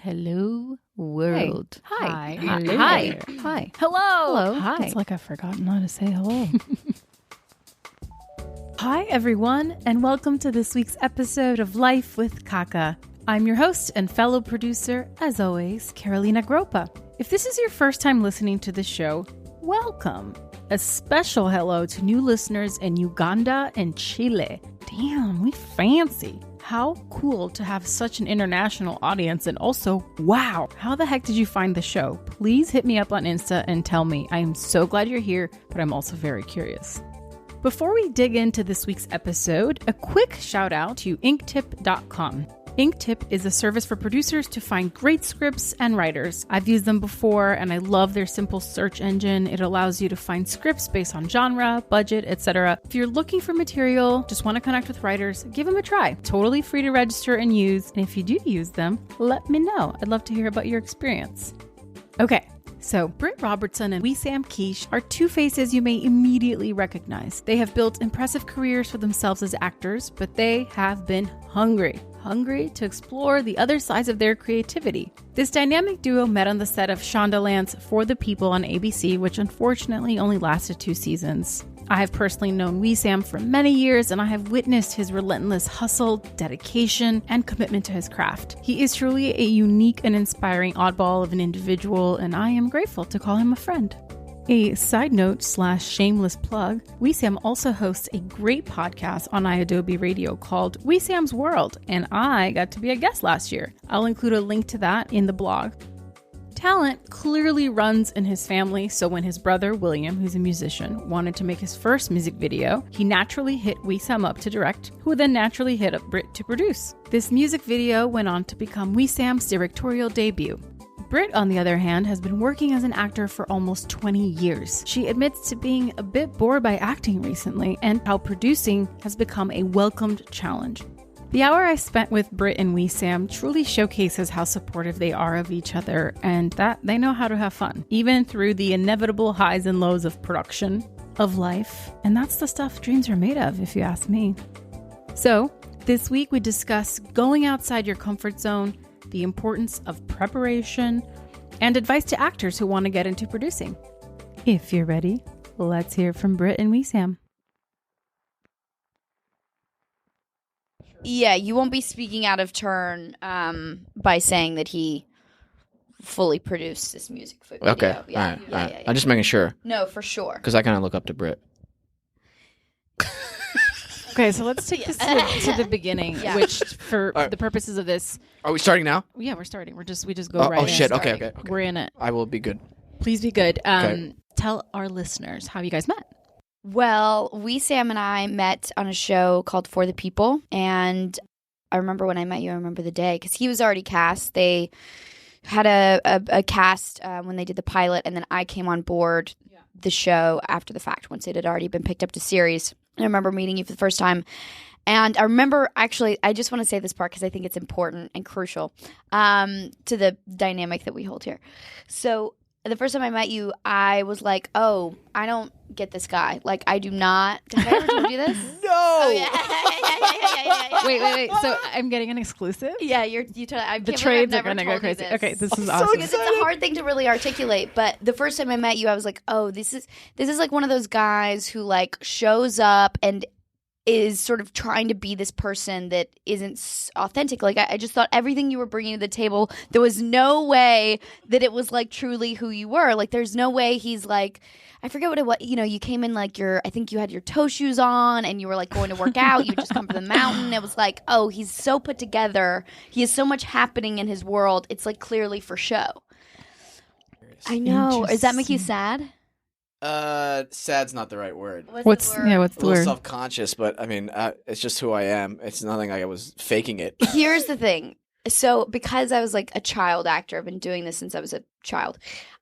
Hello, world. Hi. Hello. Hi. There. Hi. Hello. Hi. It's like I've forgotten how to say hello. Hi, everyone, and welcome to this week's episode of Life with Kaka. I'm your host and fellow producer, as always, Carolina Groppa. If this is your first time listening to the show, welcome. A special hello to new listeners in Uganda and Chile. Damn, we fancy. How cool to have such an international audience, and also, wow, how the heck did you find the show? Please hit me up on Insta and tell me. I am so glad you're here, but I'm also very curious. Before we dig into this week's episode, a quick shout out to inktip.com. Inktip is a service for producers to find great scripts and writers. I've used them before and I love their simple search engine. It allows you to find scripts based on genre, budget, etc. If you're looking for material, just want to connect with writers, give them a try. Totally free to register and use. And if you do use them, let me know. I'd love to hear about your experience. Okay. So, Britt Robertson and Wesam Keesh are two faces you may immediately recognize. They have built impressive careers for themselves as actors, but they have been hungry to explore the other sides of their creativity. This dynamic duo met on the set of Shondaland's For the People on ABC, which unfortunately only lasted 2 seasons. I have personally known Wesam for many years, and I have witnessed his relentless hustle, dedication, and commitment to his craft. He is truly a unique and inspiring oddball of an individual, and I am grateful to call him a friend. A side note / shameless plug, Wesam also hosts a great podcast on Idobi radio called WESAM'S World, and I got to be a guest last year. I'll include a link to that in the blog. Talent clearly runs in his family, so when his brother, William, who's a musician, wanted to make his first music video, he naturally hit Wesam up to direct, who then naturally hit up Britt to produce. This music video went on to become Wesam's directorial debut. Britt, on the other hand, has been working as an actor for almost 20 years. She admits to being a bit bored by acting recently, and how producing has become a welcomed challenge. The hour I spent with Britt and Wesam truly showcases how supportive they are of each other and that they know how to have fun, even through the inevitable highs and lows of production, of life, and that's the stuff dreams are made of, if you ask me. So, this week we discuss going outside your comfort zone, the importance of preparation, and advice to actors who want to get into producing. If you're ready, let's hear from Britt and Wesam. Yeah, you won't be speaking out of turn by saying that he fully produced this music video. Okay, Yeah. all right. I'm just making sure. No, for sure. Because I kind of look up to Britt. Okay, so let's take this to the beginning, which for the purposes of this... Are we starting now? Yeah, we're starting. We just go right in. Oh, shit. Okay. We're in it. I will be good. Please be good. Okay. Tell our listeners how you guys met. Well, Wesam and I met on a show called For the People, and I remember when I met you, I remember the day, because he was already cast. They had a cast when they did the pilot, and then I came on board the show after the fact, once it had already been picked up to series. And I remember meeting you for the first time, and I remember, actually, I just want to say this part because I think it's important and crucial to the dynamic that we hold here. So the first time I met you, I was like, oh, I don't get this guy. Like, I do not. Have I ever told you this? No! Oh, yeah. Wait. So I'm getting an exclusive? Yeah, you totally. The trades are going to go crazy. Okay, this is awesome. Because it's a hard thing to really articulate. But the first time I met you, I was like, oh, this is like one of those guys who like shows up and is sort of trying to be this person that isn't authentic. Like, I just thought everything you were bringing to the table, there was no way that it was, like, truly who you were. Like, there's no way he's, like, I forget what it was. You know, you came in, like, I think you had your toe shoes on, and you were, like, going to work out. You had just come from the mountain. It was like, oh, he's so put together. He has so much happening in his world. It's, like, clearly for show. I know. Does that make you sad? Sad's not the right word. What's the A word? little self-conscious, but I mean, it's just who I am. It's nothing like I was faking it. Here's the thing. So because I was like a child actor, I've been doing this since I was a child.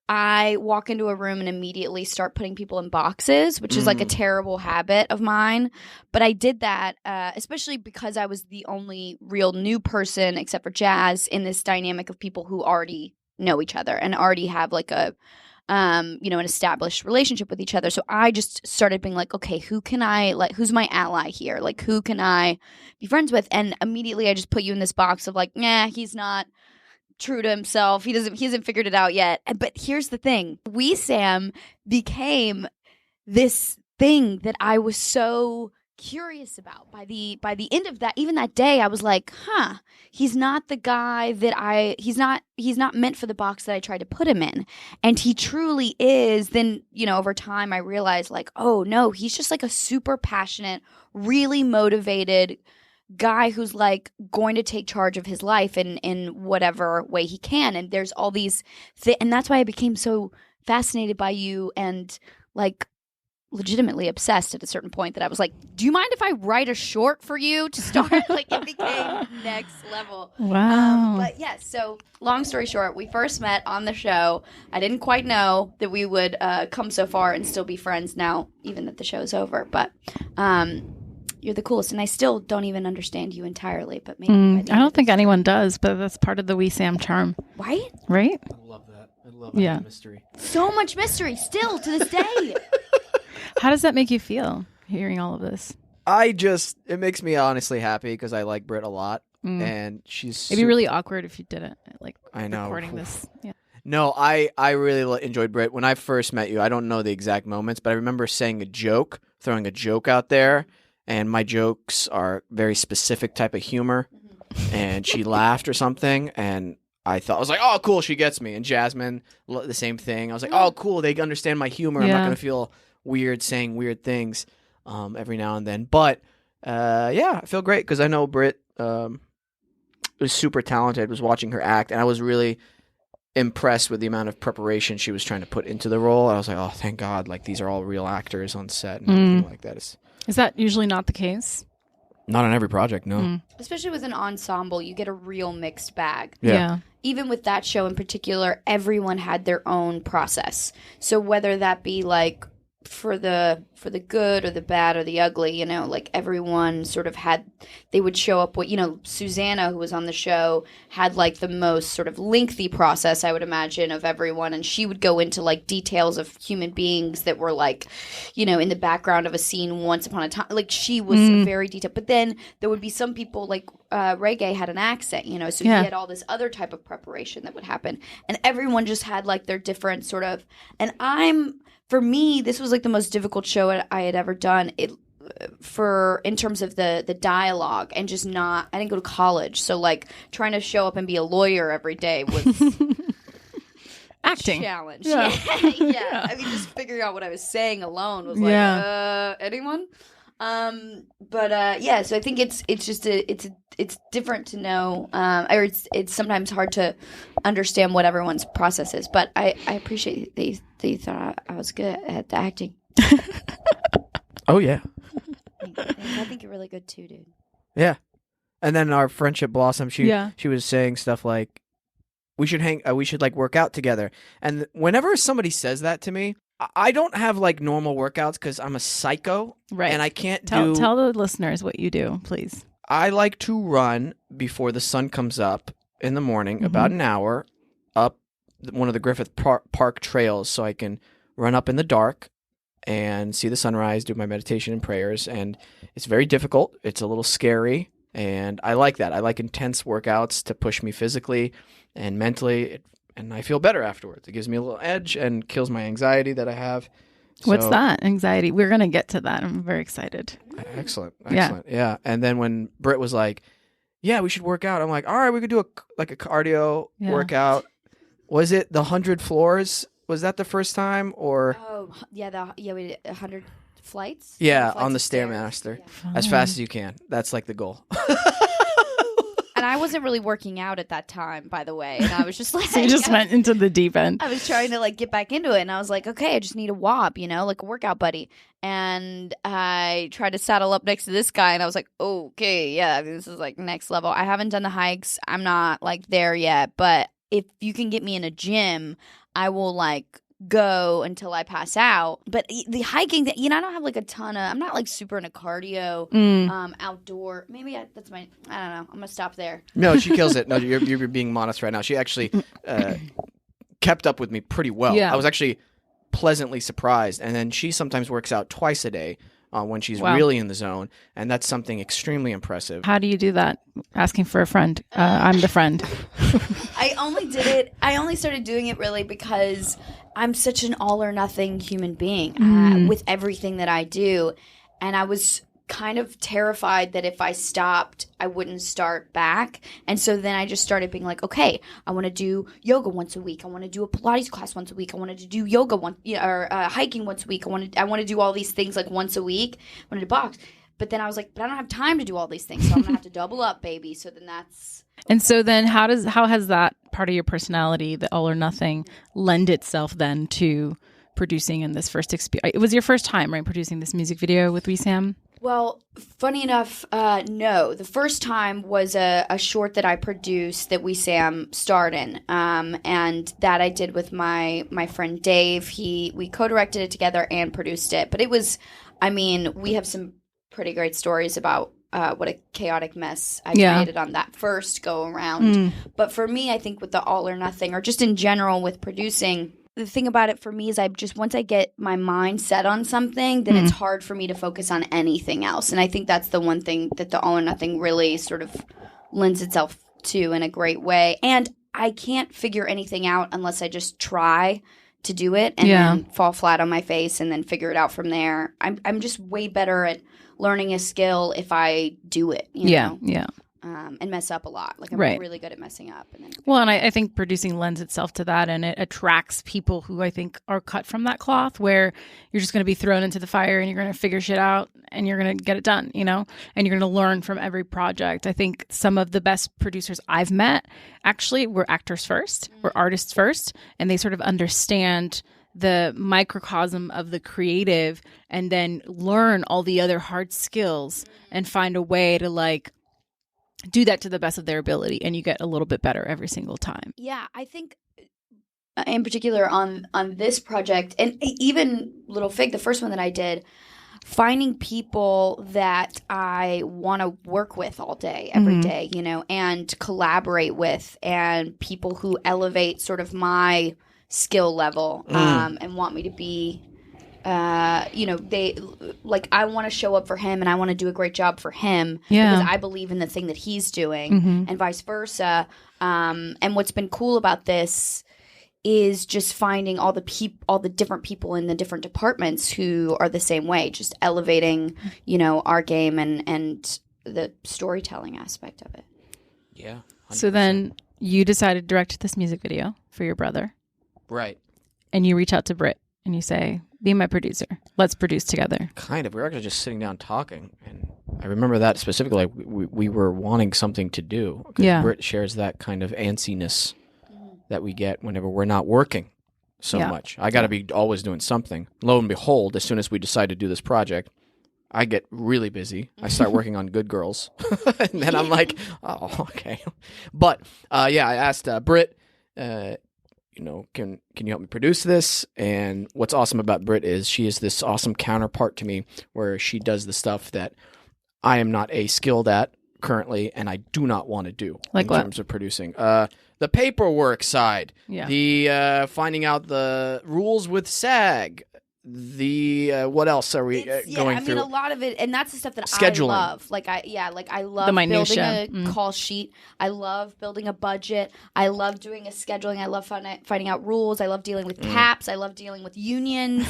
I walk into a room and immediately start putting people in boxes, which is like a terrible habit of mine. But I did that, especially because I was the only real new person, except for Jazz, in this dynamic of people who already know each other and already have like a an established relationship with each other. So I just started being like, okay, who's my ally here? Like, who can I be friends with? And immediately I just put you in this box of like, nah, he's not true to himself. He hasn't figured it out yet. But here's the thing. WeSam became this thing that I was so curious about. By the end of that, even that day, I was like, he's not the guy that he's not meant for the box that I tried to put him in. And he truly is. Then, over time I realized like, oh no, he's just like a super passionate, really motivated guy who's like going to take charge of his life in whatever way he can. And there's all these and that's why I became so fascinated by you and like legitimately obsessed at a certain point that I was like, do you mind if I write a short for you to start? Like it became next level. Wow. But yeah, so long story short, we first met on the show. I didn't quite know that we would come so far and still be friends now, even that the show's over. But you're the coolest, and I still don't even understand you entirely. But maybe I don't think anyone does, but that's part of the WeSam charm. Right? Right? I love that. I love that mystery. So much mystery still to this day. How does that make you feel, hearing all of this? It makes me honestly happy because I like Britt a lot, and she's. It'd be really awkward if you didn't, like, I know. recording this. Yeah. No, I really enjoyed Britt. When I first met you, I don't know the exact moments, but I remember saying throwing a joke out there, and my jokes are very specific type of humor, and she laughed or something, and I was like, oh, cool, she gets me. And Jasmine, the same thing. I was like, oh, cool, they understand my humor. I'm not going to feel weird saying weird things every now and then. But, I feel great because I know Britt was super talented, was watching her act, and I was really impressed with the amount of preparation she was trying to put into the role. I was like, oh, thank God, like these are all real actors on set and everything like that. Is that usually not the case? Not on every project, no. Especially with an ensemble, you get a real mixed bag. Yeah. Even with that show in particular, everyone had their own process. So whether that be like for the good or the bad or the ugly, like everyone sort of they would show up Susanna, who was on the show, had like the most sort of lengthy process, I would imagine, of everyone, and she would go into like details of human beings that were like, in the background of a scene once upon a time. Like she was very detailed. But then there would be some people like Reggae had an accent, so he had all this other type of preparation that would happen, and everyone just had like their different sort of. And for me, this was like the most difficult show I had ever done. In terms of the dialogue and just I didn't go to college, so like trying to show up and be a lawyer every day was acting challenge. Yeah. I mean, just figuring out what I was saying alone was like, anyone? So I think it's just it's different to know, or it's sometimes hard to understand what everyone's process is. But I appreciate they thought I was good at the acting. Oh yeah. I think you're really good too, dude. Yeah, and then our friendship blossomed. She was saying stuff like, we should like work out together. And whenever somebody says that to me, I don't have like normal workouts because I'm a psycho, right? And I can't tell the listeners what you do, please. I like to run before the sun comes up in the morning, about an hour, up one of the Griffith Park trails, so I can run up in the dark and see the sunrise, do my meditation and prayers. And it's very difficult. It's a little scary, and I like that. I like intense workouts to push me physically and mentally, and I feel better afterwards. It gives me a little edge and kills my anxiety that I have. What's that? Anxiety? We're going to get to that. I'm very excited. Excellent. Yeah. And then when Britt was like, yeah, we should work out, I'm like, all right, we could do a cardio workout. Was it the 100 floors? Was that the first time? Or we did 100 flights. Yeah, 100 flights on the of stairs. Stairmaster. Yeah. As fast as you can. That's like the goal. And I wasn't really working out at that time, by the way. And I was just like, so you just went into the deep end. I was trying to like get back into it, and I was like, okay, I just need a WOB, like a workout buddy. And I tried to saddle up next to this guy, and I was like, okay, yeah, this is like next level. I haven't done the hikes. I'm not like there yet, but if you can get me in a gym, I will like go until I pass out. But the hiking, I don't have like a ton of, I'm not like super into cardio, outdoor. Maybe that's I don't know. I'm going to stop there. No, she kills it. No, you're being modest right now. She actually kept up with me pretty well. Yeah. I was actually pleasantly surprised. And then she sometimes works out twice a day when she's really in the zone. And that's something extremely impressive. How do you do that? Asking for a friend. I'm the friend. I only started doing it really because I'm such an all or nothing human being with everything that I do. And I was kind of terrified that if I stopped, I wouldn't start back. And so then I just started being like, okay, I want to do yoga once a week. I want to do a Pilates class once a week. I wanted to do yoga or hiking once a week. I want to do all these things like once a week. I wanted to box. But then I was like, but I don't have time to do all these things. So I'm going to have to double up, baby. So then that's... And so then how has that part of your personality, the all or nothing, lend itself then to producing in this first experience? It was your first time, right, producing this music video with Wesam? Well, funny enough, no. The first time was a short that I produced that Wesam starred in, and that I did with my friend Dave. We co-directed it together and produced it. But it was, I mean, we have some pretty great stories about what a chaotic mess I created on that first go around. But for me, I think with the all or nothing, or just in general with producing, the thing about it for me is once I get my mind set on something, then it's hard for me to focus on anything else. And I think that's the one thing that the all or nothing really sort of lends itself to in a great way. And I can't figure anything out unless I just try to do it and then fall flat on my face and then figure it out from there. I'm just way better at learning a skill if I do it, you know? And mess up a lot. Like I'm really good at messing up. And I think producing lends itself to that, and it attracts people who I think are cut from that cloth, where you're just going to be thrown into the fire and you're going to figure shit out and you're going to get it done, you know, and you're going to learn from every project. I think some of the best producers I've met actually were actors first, were artists first, and they sort of understand the microcosm of the creative and then learn all the other hard skills and find a way to like do that to the best of their ability, and you get a little bit better every single time. Yeah, I think in particular on this project, and even Little Fig, the first one that I did, finding people that I want to work with all day, every day, you know, and collaborate with, and people who elevate sort of my skill level and want me to be you know, they like, I want to show up for him and I want to do a great job for him because I believe in the thing that he's doing and vice versa. And what's been cool about this is just finding all the different people in the different departments who are the same way, just elevating, you know, our game and the storytelling aspect of it. Yeah. 100%. So then you decided to direct this music video for your brother. Right. And you reach out to Britt and you say, be my producer. Let's produce together. Kind of. We were actually just sitting down talking. And I remember that specifically. We were wanting something to do. Because Britt shares that kind of antsiness that we get whenever we're not working so much. I got to be always doing something. Lo and behold, as soon as we decide to do this project, I get really busy. I start working on Good Girls. And then I'm oh, okay. But, I asked Britt, you know, can you help me produce this? And what's awesome about Britt is she is this awesome counterpart to me where she does the stuff that I am not skilled at currently and I do not want to do in terms of producing. The paperwork side, the finding out the rules with SAG, the what else are we going through? I mean, a lot of it, and that's the stuff that scheduling. I love. I love building a call sheet. I love building a budget. I love doing a scheduling. I love finding out rules. I love dealing with caps. I love dealing with unions.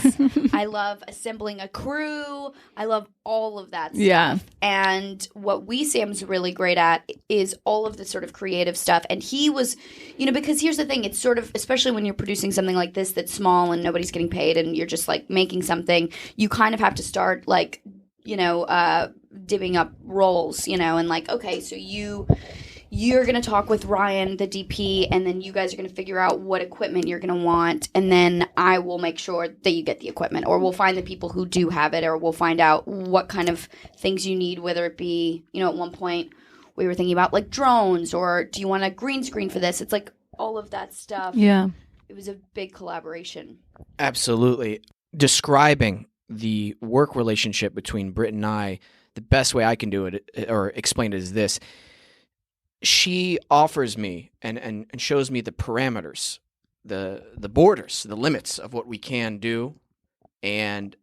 I love assembling a crew. I love all of that stuff. Yeah. And what Wesam's really great at is all of the sort of creative stuff. And he was, you know, because here's the thing, it's sort of, especially when you're producing something like this that's small and nobody's getting paid and you're just like making something, you kind of have to start like, you know, divvying up roles, you know, and like, okay, so you're going to talk with Ryan, the DP, and then you guys are going to figure out what equipment you're going to want, and then I will make sure that you get the equipment, or we'll find the people who do have it, or we'll find out what kind of things you need, whether it be, you know, at one point we were thinking about like drones, or do you want a green screen for this? It's like all of that stuff. Yeah. It was a big collaboration. Absolutely. Describing the work relationship between Britt and I, the best way I can do it or explain it is this. She offers me and shows me the parameters, the borders, the limits of what we can do, and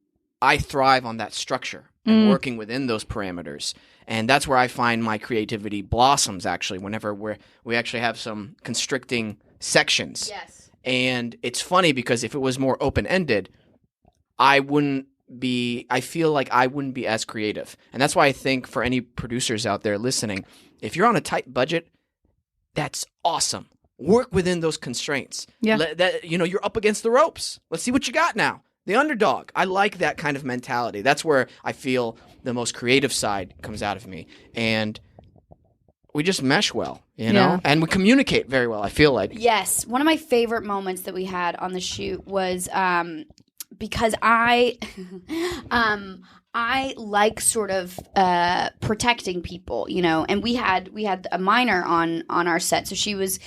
I thrive on that structure and working within those parameters. And that's where I find my creativity blossoms, actually, whenever we actually have some constricting sections. Yes. And it's funny because if it was more open-ended, I feel like I wouldn't be as creative. And that's why I think for any producers out there listening, if you're on a tight budget, that's awesome. Work within those constraints. Yeah. You're up against the ropes. Let's see what you got now. The underdog. I like that kind of mentality. That's where I feel the most creative side comes out of me. And we just mesh well, and we communicate very well, I feel like. Yes. One of my favorite moments that we had on the shoot was because I like sort of protecting people, and we had a minor on our set. So she was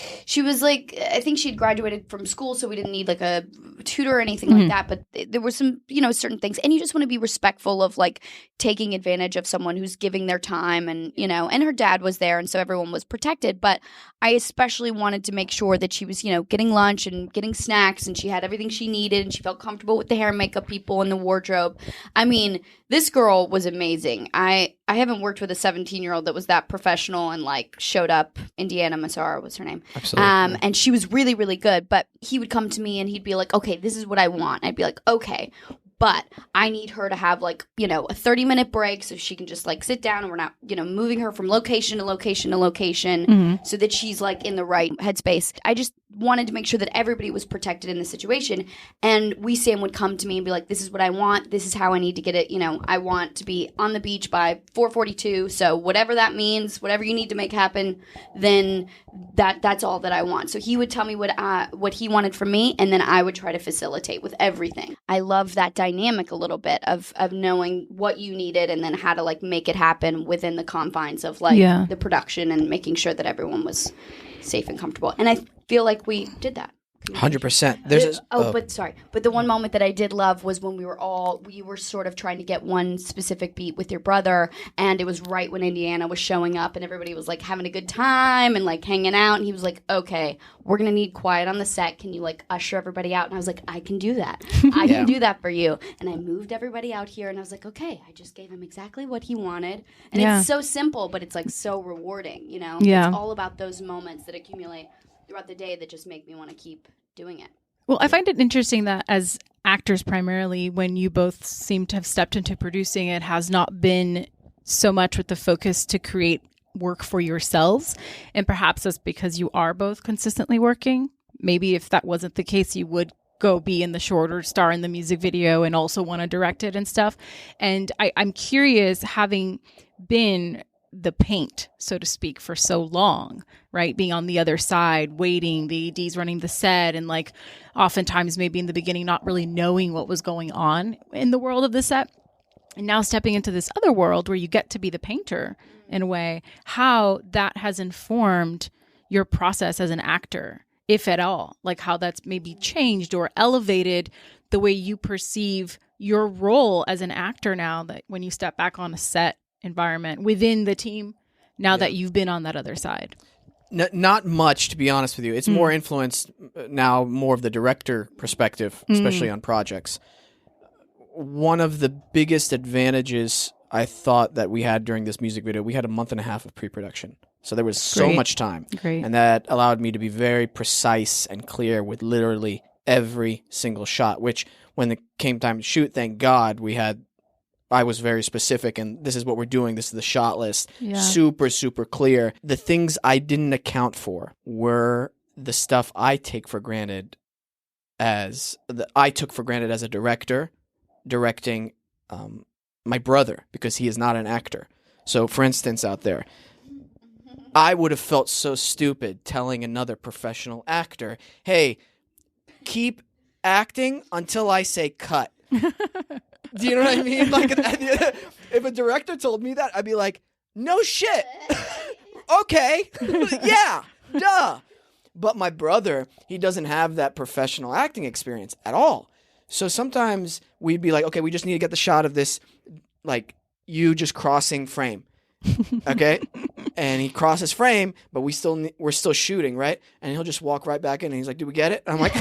like, I think she'd graduated from school, so we didn't need like a tutor or anything like that. But there were some, certain things, and you just want to be respectful of like taking advantage of someone who's giving their time, and and her dad was there, and so everyone was protected. But I especially wanted to make sure that she was, getting lunch and getting snacks, and she had everything she needed, and she felt comfortable with the hair and makeup people and the wardrobe. I mean, this girl was amazing. I haven't worked with a 17-year-old that was that professional and like showed up. Indiana Massara was her name. Absolutely. And she was really, really good. But he would come to me and he'd be like, okay, this is what I want. I'd be like, okay, but I need her to have like, a 30-minute break so she can just like sit down and we're not, moving her from location to location to location so that she's like in the right headspace. I just wanted to make sure that everybody was protected in the situation. And Wesam would come to me and be like, this is what I want. This is how I need to get it. I want to be on the beach by 4:42. So whatever that means, whatever you need to make happen, then that's all that I want. So he would tell me what he wanted from me, and then I would try to facilitate with everything. I love that dynamic a little bit of knowing what you needed and then how to like make it happen within the confines of like the production and making sure that everyone was safe and comfortable. And I feel like we did that. 100%. But the one moment that I did love was when we were sort of trying to get one specific beat with your brother, and it was right when Indiana was showing up and everybody was like having a good time and like hanging out, and he was like, okay, we're gonna need quiet on the set, can you like usher everybody out? And I was like, I can do that. I can do that for you. And I moved everybody out here, and I was like, okay, I just gave him exactly what he wanted. And it's so simple, but it's like so rewarding, It's all about those moments that accumulate throughout the day that just make me want to keep doing it. Well, I find it interesting that as actors primarily, when you both seem to have stepped into producing, it has not been so much with the focus to create work for yourselves. And perhaps that's because you are both consistently working. Maybe if that wasn't the case, you would go be in the short or star in the music video and also want to direct it and stuff. And I'm curious, having been the paint, so to speak, for so long, right? Being on the other side, waiting, the ADs running the set, and like oftentimes maybe in the beginning not really knowing what was going on in the world of the set. And now stepping into this other world where you get to be the painter in a way, how that has informed your process as an actor, if at all, like how that's maybe changed or elevated the way you perceive your role as an actor now that when you step back on a set environment within the team now that you've been on that other side. Not much, to be honest with you. It's more influenced now, more of the director perspective, especially on projects. One of the biggest advantages I thought that we had during this music video, we had a month and a half of pre-production. So there was so much time. And that allowed me to be very precise and clear with literally every single shot, which when it came time to shoot, thank God I was very specific, and this is what we're doing. This is the shot list. Super, super clear. The things I didn't account for were the stuff I took for granted as a director, directing my brother, because he is not an actor. So, for instance, out there, I would have felt so stupid telling another professional actor, hey, keep acting until I say cut. Do you know what I mean? Like, if a director told me that, I'd be like, no shit. Okay. Yeah. Duh. But my brother, he doesn't have that professional acting experience at all. So sometimes we'd be like, okay, we just need to get the shot of this, like, you just crossing frame. Okay? And he crosses frame, but we're still shooting, right? And he'll just walk right back in, and he's like, did we get it? And I'm like...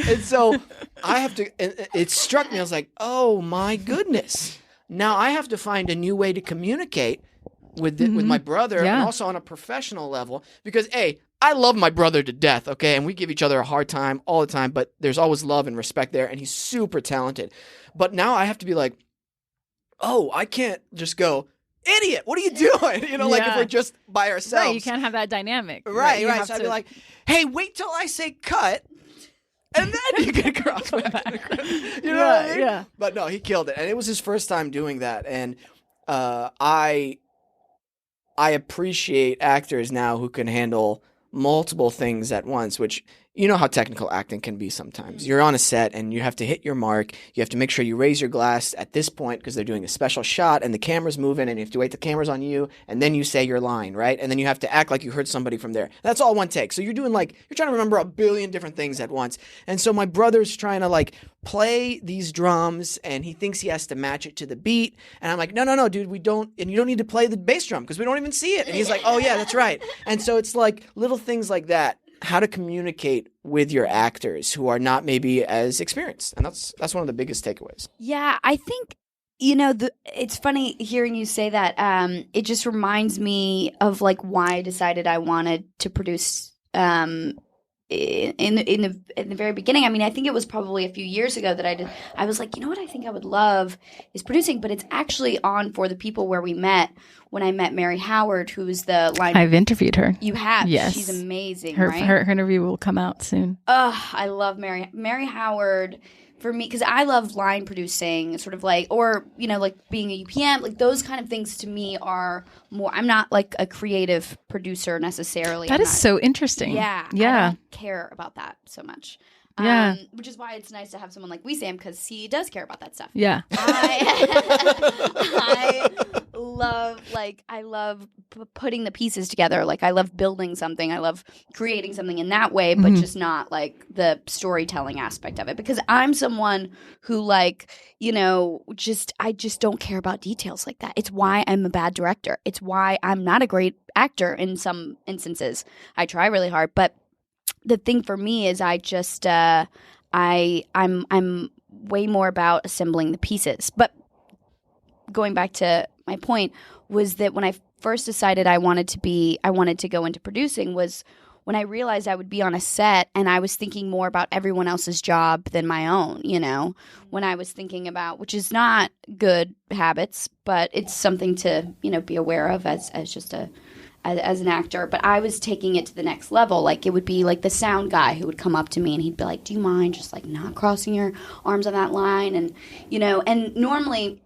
And so I have to, it struck me, I was like, oh my goodness. now I have to find a new way to communicate with my brother, and also on a professional level, because I love my brother to death, okay? And we give each other a hard time all the time, but there's always love and respect there, and he's super talented. But now I have to be like, oh, I can't just go, idiot, what are you doing? You know, like if we're just by ourselves. Right, you can't have that dynamic. Right. So I'd be like, hey, wait till I say cut, and then you can cross back. You know what I mean? Yeah. But no, he killed it. And it was his first time doing that. And I appreciate actors now who can handle multiple things at once, which you know how technical acting can be sometimes. You're on a set and you have to hit your mark. You have to make sure you raise your glass at this point because they're doing a special shot and the camera's moving and you have to wait the camera's on you and then you say your line, right? And then you have to act like you heard somebody from there. That's all one take. So you're doing you're trying to remember a billion different things at once. And so my brother's trying to play these drums and he thinks he has to match it to the beat. And I'm like, no, dude, we don't. And you don't need to play the bass drum because we don't even see it. And he's like, oh yeah, that's right. And so it's little things like that. How to communicate with your actors who are not maybe as experienced. And that's one of the biggest takeaways. Yeah, I think, it's funny hearing you say that. It just reminds me of why I decided I wanted to produce in the very beginning. I mean, I think it was probably a few years ago that I was like, you know what I think I would love is producing, but it's actually on For the People where we met when I met Mary Howard, who's the line. I've interviewed her. You have? Yes. She's amazing, her, right? Her interview will come out soon. I love Mary Howard. For me, because I love line producing, sort of or being a UPM, those kind of things to me are more. I'm not a creative producer necessarily. That is so interesting. Yeah. I don't care about that so much. Yeah. Which is why it's nice to have someone like Wesam because he does care about that stuff. Yeah. I love putting the pieces together. I love building something. I love creating something in that way, but just not the storytelling aspect of it. Because I'm someone who I just don't care about details like that. It's why I'm a bad director. It's why I'm not a great actor in some instances. I try really hard, but the thing for me is I just I'm way more about assembling the pieces. But going back to my point was that when I first decided I wanted to go into producing was when I realized I would be on a set and I was thinking more about everyone else's job than my own, when I was thinking about, which is not good habits, but it's something to, be aware of as an actor. But I was taking it to the next level. It would be the sound guy who would come up to me and he'd be like, do you mind just not crossing your arms on that line? And, and normally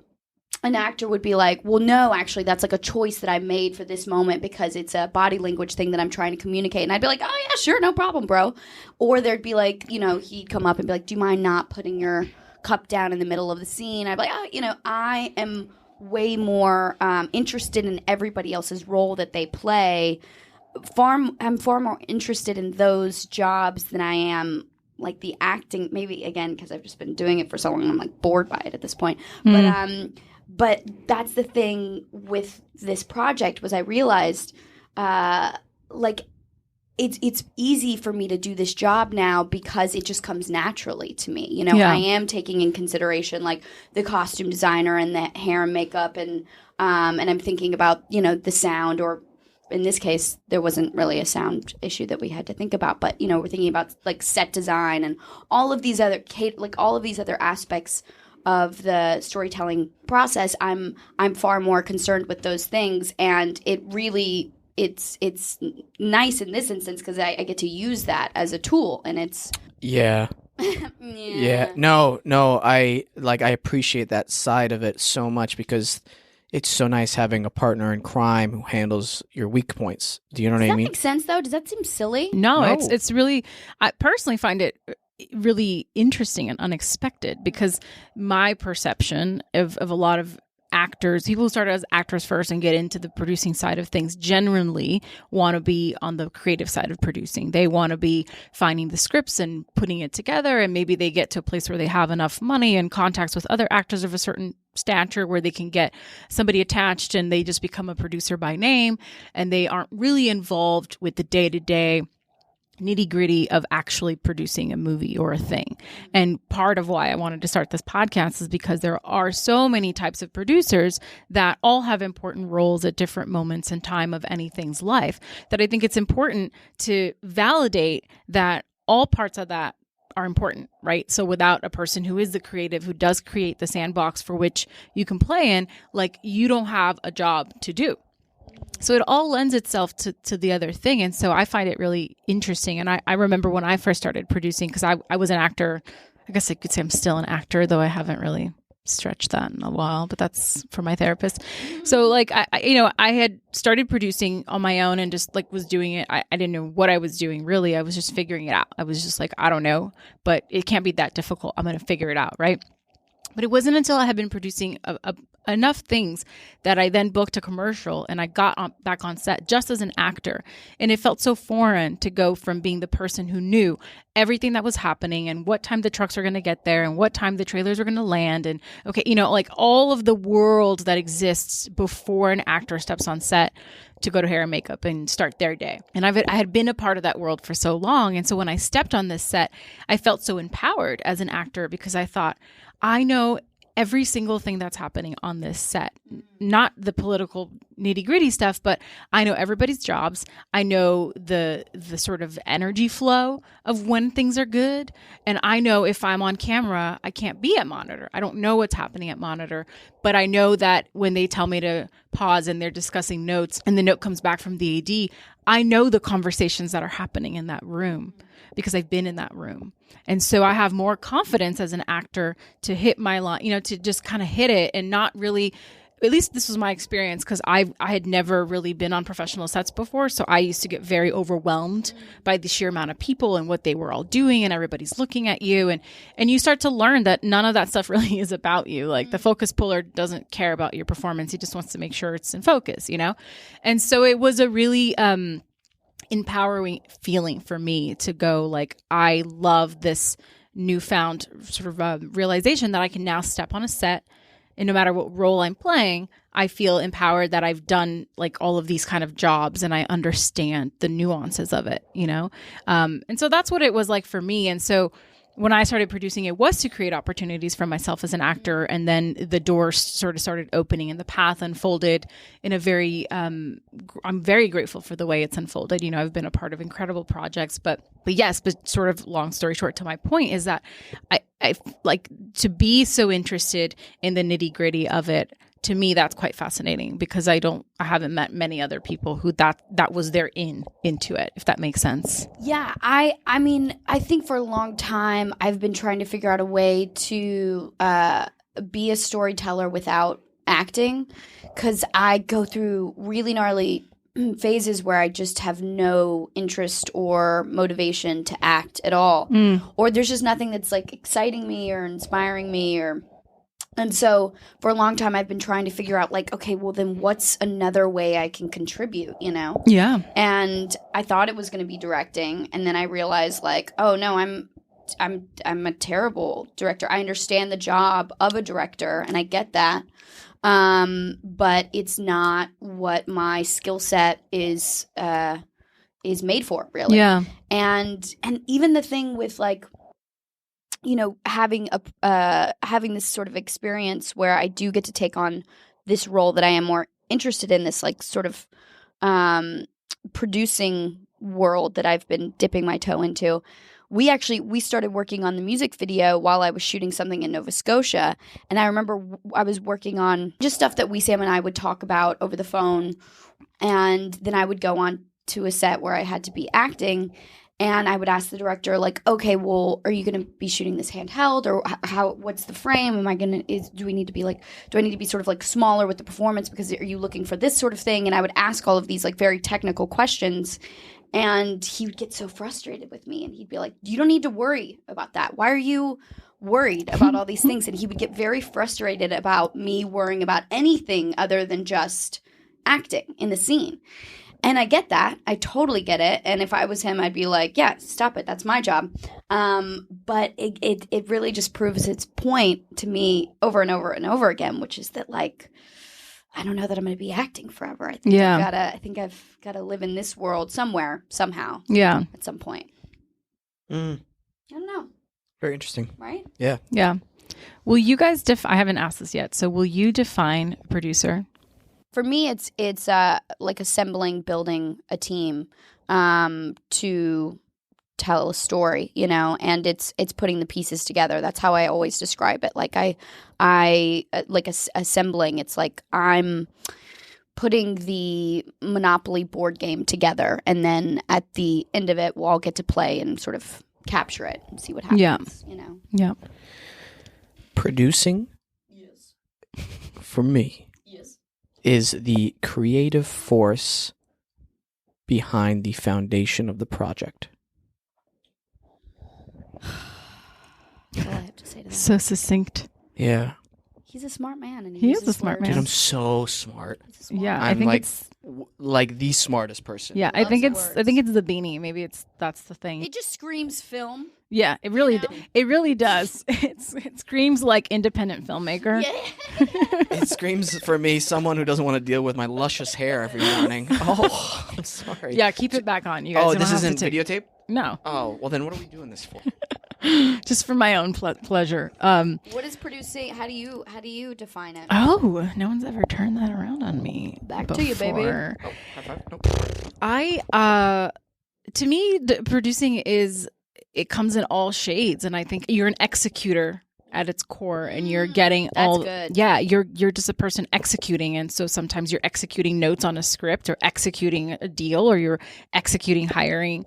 an actor would be like, well, no, actually, that's a choice that I made for this moment because it's a body language thing that I'm trying to communicate. And I'd be like, oh, yeah, sure, no problem, bro. Or there'd be he'd come up and be like, do you mind not putting your cup down in the middle of the scene? I'd be like, oh, I am way more interested in everybody else's role that they play. I'm far more interested in those jobs than I am the acting. Maybe again because I've just been doing it for so long, I'm bored by it at this point. But that's the thing with this project was I realized it's easy for me to do this job now because it just comes naturally to me. I am taking in consideration the costume designer and the hair and makeup and I'm thinking about, the sound, or in this case, there wasn't really a sound issue that we had to think about, but we're thinking about set design and all of these other aspects of the storytelling process. I'm far more concerned with those things, and it really it's nice in this instance because I get to use that as a tool, and it's yeah. No, I appreciate that side of it so much because it's so nice having a partner in crime who handles your weak points. Do you know what I mean? Does that make sense though? Does that seem silly? No. It's really, I personally find it really interesting and unexpected because my perception of a lot of actors, people who start as actors first and get into the producing side of things generally want to be on the creative side of producing. They want to be finding the scripts and putting it together, and maybe they get to a place where they have enough money and contacts with other actors of a certain stature where they can get somebody attached and they just become a producer by name, and they aren't really involved with the day-to-day nitty gritty of actually producing a movie or a thing. And part of why I wanted to start this podcast is because there are so many types of producers that all have important roles at different moments in time of anything's life, that I think it's important to validate that all parts of that are important, right? So without a person who is the creative, who does create the sandbox for which you can play in, like, you don't have a job to do. So it all lends itself to the other thing. And so I find it really interesting. And I remember when I first started producing, because I was an actor. I guess I could say I'm still an actor, though I haven't really stretched that in a while, but that's for my therapist. So like, I had started producing on my own and just like was doing it. I didn't know what I was doing really. I was just figuring it out. I was just like, I don't know, but it can't be that difficult. I'm going to figure it out. Right. But it wasn't until I had been producing enough things that I then booked a commercial and I got back on set just as an actor. And it felt so foreign to go from being the person who knew everything that was happening and what time the trucks are going to get there and what time the trailers are going to land. And like all of the world that exists before an actor steps on set to go to hair and makeup and start their day. And I had been a part of that world for so long. And so when I stepped on this set, I felt so empowered as an actor because I thought, I know every single thing that's happening on this set, not the political nitty gritty stuff, but I know everybody's jobs. I know the sort of energy flow of when things are good. And I know if I'm on camera, I can't be at monitor. I don't know what's happening at monitor, but I know that when they tell me to pause and they're discussing notes and the note comes back from the AD, I know the conversations that are happening in that room because I've been in that room. And so I have more confidence as an actor to hit my line, to just kind of hit it and not really, at least this was my experience because I had never really been on professional sets before. So I used to get very overwhelmed by the sheer amount of people and what they were all doing and everybody's looking at you. And you start to learn that none of that stuff really is about you. Like the focus puller doesn't care about your performance. He just wants to make sure it's in focus, And so it was a really empowering feeling for me to go like, I love this newfound sort of realization that I can now step on a set and no matter what role I'm playing, I feel empowered that I've done like all of these kind of jobs and I understand the nuances of it, And so that's what it was like for me. And so when I started producing, it was to create opportunities for myself as an actor. And then the doors sort of started opening and the path unfolded in a very, I'm very grateful for the way it's unfolded. I've been a part of incredible projects, but sort of long story short to my point is that I like to be so interested in the nitty gritty of it. To me, that's quite fascinating because I haven't met many other people who that was their into it, if that makes sense. Yeah, I mean, I think for a long time I've been trying to figure out a way to be a storyteller without acting because I go through really gnarly phases where I just have no interest or motivation to act at all. Or there's just nothing that's like exciting me or inspiring me And so for a long time, I've been trying to figure out like, okay, well then what's another way I can contribute, Yeah. And I thought it was going to be directing. And then I realized like, oh no, I'm a terrible director. I understand the job of a director and I get that. But it's not what my skill set is made for really. Yeah. And even the thing with like, having this sort of experience where I do get to take on this role that I am more interested in, this like sort of producing world that I've been dipping my toe into. We started working on the music video while I was shooting something in Nova Scotia. And I remember I was working on just stuff that Wesam and I would talk about over the phone. And then I would go on to a set where I had to be acting. And I would ask the director, like, okay, well, are you going to be shooting this handheld or what's the frame? Do I need to be sort of like smaller with the performance because are you looking for this sort of thing? And I would ask all of these like very technical questions and he would get so frustrated with me and he'd be like, you don't need to worry about that. Why are you worried about all these things? And he would get very frustrated about me worrying about anything other than just acting in the scene. And I get that. I totally get it. And if I was him, I'd be like, yeah, stop it. That's my job. But it really just proves its point to me over and over and over again, which is that like, I don't know that I'm going to be acting forever. I think I've got to live in this world somewhere, somehow. Yeah. At some point. Mm. I don't know. Very interesting. Right? Yeah. Will you guys I haven't asked this yet. So will you define a producer? For me, it's like assembling, building a team to tell a story, and it's putting the pieces together. That's how I always describe it. Like I like assembling. It's like I'm putting the Monopoly board game together, and then at the end of it, we'll all get to play and sort of capture it and see what happens. Yeah. Producing, Yes. for me, Yes. is the creative force behind the foundation of the project. That's all I have to say to that. So succinct. Yeah. He's a smart man, and He is uses a smart words. man. Dude, I'm so smart. He's a smart Yeah, man. I I'm think like, it's like the smartest person. yeah. I Loves think words. it's the beanie. Maybe that's the thing. It just screams film. Yeah, it really know? it really does. It screams like independent filmmaker. Yeah. It screams for me someone who doesn't want to deal with my luscious hair every morning. Oh, I'm sorry. Yeah, keep it back on, you guys. Oh, don't this have to isn't take- videotape? No, Oh, well then what are we doing this for? just for my own pleasure. What is producing? How do you define it? Oh, no one's ever turned that around on me. Back to you, baby. before. Oh, high five? Nope. To me, producing it comes in all shades, and I think you're an executor at its core, and you're getting all. good. Yeah, you're just a person executing, and so sometimes you're executing notes on a script, or executing a deal, or you're executing hiring,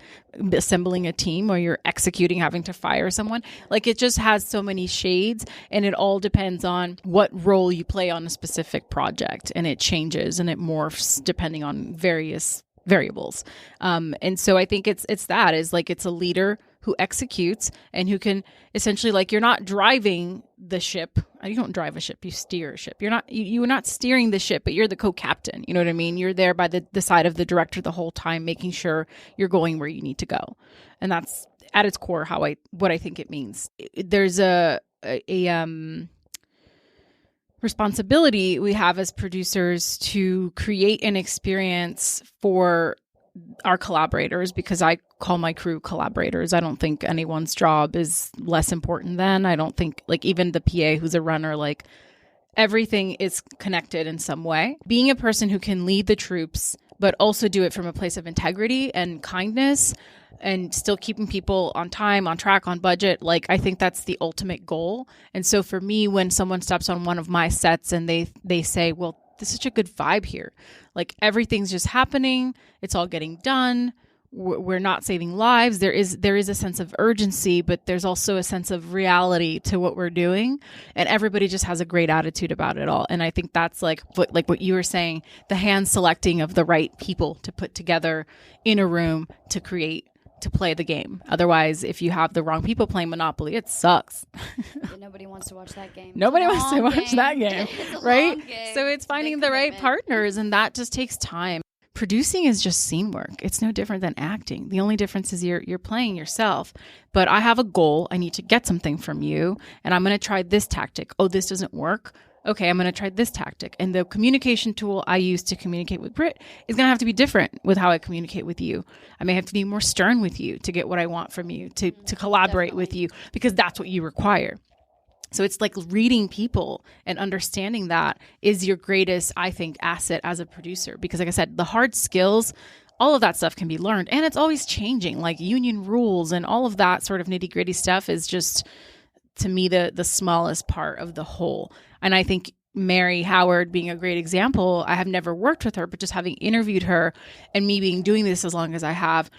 assembling a team, or you're executing having to fire someone. Like, it just has so many shades, and it all depends on what role you play on a specific project, and it changes and it morphs depending on various variables. And so I think it's a leader who executes and who can essentially, like, you're not driving the ship. You don't drive a ship, you steer a ship. You're not steering the ship, but you're the co-captain. You know what I mean? You're there by the side of the director the whole time, making sure you're going where you need to go. And that's at its core what I think it means. There's a responsibility we have as producers to create an experience for our collaborators, because I call my crew collaborators. I don't think anyone's job is less important than. I don't think, like, even the PA who's a runner, like, everything is connected in some way. Being a person who can lead the troops, but also do it from a place of integrity and kindness, and still keeping people on time, on track, on budget. Like, I think that's the ultimate goal. And so for me, when someone steps on one of my sets and they say, well, there's such a good vibe here. Like, everything's just happening. It's all getting done. We're not saving lives. There is a sense of urgency, but there's also a sense of reality to what we're doing. And everybody just has a great attitude about it all. And I think that's like what you were saying, the hand selecting of the right people to put together in a room to play the game. Otherwise, if you have the wrong people playing Monopoly, it sucks. Yeah, nobody wants to watch that game. Nobody It's a wants to long watch that game, It's a right? long game. So it's finding Big the right commitment. partners, and that just takes time. Producing is just scene work. It's no different than acting. The only difference is you're playing yourself. But I have a goal. I need to get something from you, and I'm going to try this tactic. Oh, this doesn't work. Okay, I'm going to try this tactic. And the communication tool I use to communicate with Britt is going to have to be different with how I communicate with you. I may have to be more stern with you to get what I want from you, to collaborate with you, because that's what you require. So it's like reading people and understanding that is your greatest, I think, asset as a producer. Because like I said, the hard skills, all of that stuff can be learned, and it's always changing, like union rules and all of that sort of nitty gritty stuff is just, to me, the smallest part of the whole. And I think Mary Howard being a great example, I have never worked with her, but just having interviewed her and me doing this as long as I have,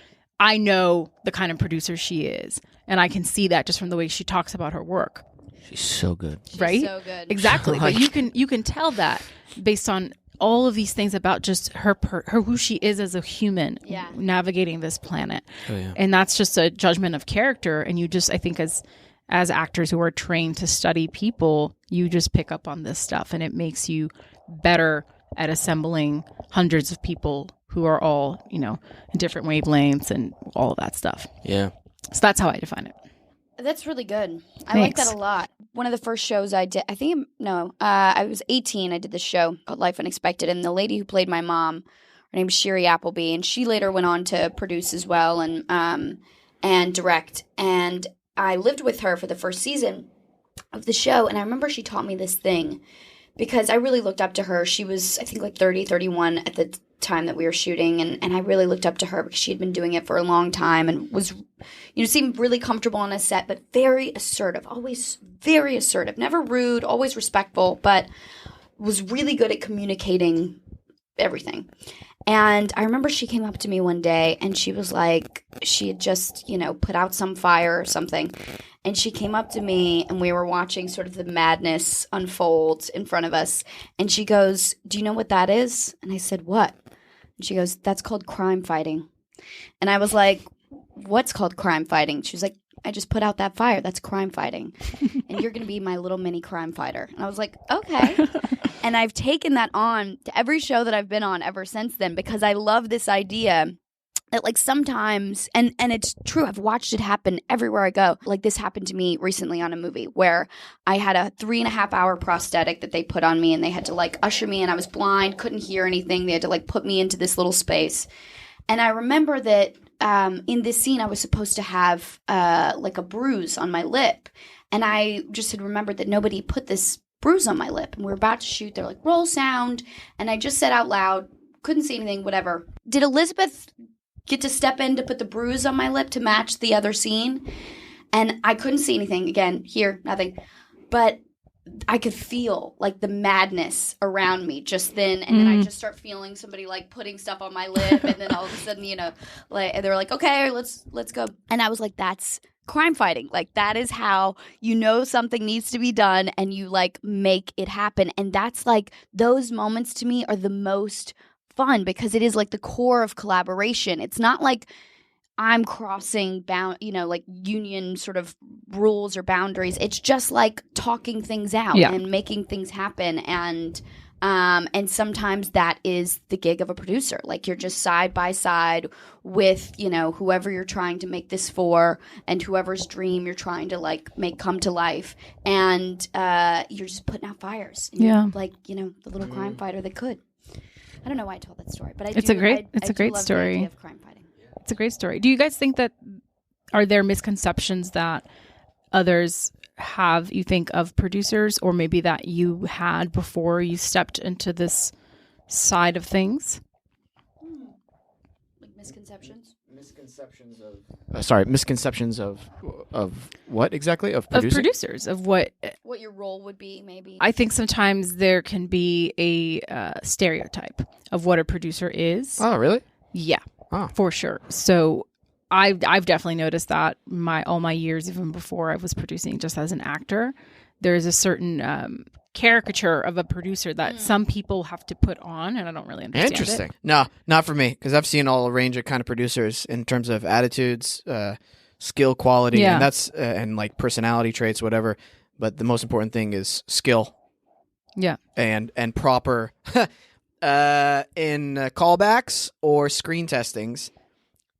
I know the kind of producer she is. And I can see that just from the way she talks about her work. She's so good. Right? So good. Exactly. But you can tell that based on all of these things about just her who she is as a human, Yeah. navigating this planet. Oh, yeah. And that's just a judgment of character. And you just, I think, as actors who are trained to study people, you just pick up on this stuff, and it makes you better at assembling hundreds of people who are all, in different wavelengths and all of that stuff. Yeah. So that's how I define it. That's really good. I like Thanks. that a lot. one of the first shows I did, I was 18. I did this show called Life Unexpected, and the lady who played my mom, her name was Sherry Appleby, and she later went on to produce as well and direct. And I lived with her for the first season of the show, and I remember she taught me this thing because I really looked up to her. She was, I think, like 30, 31 at the time that we were shooting, and I really looked up to her because she had been doing it for a long time and was, seemed really comfortable on a set, but very assertive, always very assertive, never rude, always respectful, but was really good at communicating everything. And I remember she came up to me one day and she was like, she had just, put out some fire or something. And she came up to me and we were watching sort of the madness unfold in front of us. And she goes, "Do you know what that is?" And I said, "What?" And she goes, "That's called crime fighting." And I was like, "What's called crime fighting?" She was like, "I just put out that fire. That's crime fighting. And you're going to be my little mini crime fighter." And I was like, okay. And I've taken that on to every show that I've been on ever since then because I love this idea that, like, sometimes, and it's true, I've watched it happen everywhere I go. Like, this happened to me recently on a movie where I had a 3.5-hour prosthetic that they put on me, and they had to, like, usher me, and I was blind, couldn't hear anything. They had to, like, put me into this little space. And I remember that in this scene, I was supposed to have, like, a bruise on my lip. And I just had remembered that nobody put this bruise on my lip. And we were about to shoot. They're like, "Roll sound." And I just said out loud, couldn't see anything, whatever. Did Elizabeth get to step in to put the bruise on my lip to match the other scene? And I couldn't see anything. Again, here, nothing. But I could feel, like, the madness around me just then. And then I just start feeling somebody, like, putting stuff on my lip. And then all of a sudden, like, they were like, "Okay, let's go." And I was like, that's crime fighting. Like, that is how something needs to be done and you, like, make it happen. And that's, like, those moments to me are the most fun because it is, like, the core of collaboration. It's not like I'm crossing like union sort of rules or boundaries. It's just like talking things out and making things happen. And sometimes that is the gig of a producer. Like, you're just side by side with, whoever you're trying to make this for and whoever's dream you're trying to, like, make come to life. And you're just putting out fires. And you're, like, the little crime fighter that could. I don't know why I told that story, but it's a great story. The idea of crime fighting. It's a great story. Do you guys think that are there misconceptions that others have, you think, of producers, or maybe that you had before you stepped into this side of things? Like misconceptions? Misconceptions of what exactly? Of producing? Of producers, of what your role would be, maybe. I think sometimes there can be a stereotype of what a producer is. Oh, really? Yeah, oh. For sure. So I've definitely noticed that all my years, even before I was producing just as an actor, there's a certain caricature of a producer that some people have to put on, and I don't really understand Interesting. it. No, not for me, because I've seen all a range of kind of producers in terms of attitudes, skill, quality, and that's and like personality traits, whatever. But the most important thing is skill. Yeah. And proper in callbacks or screen testings.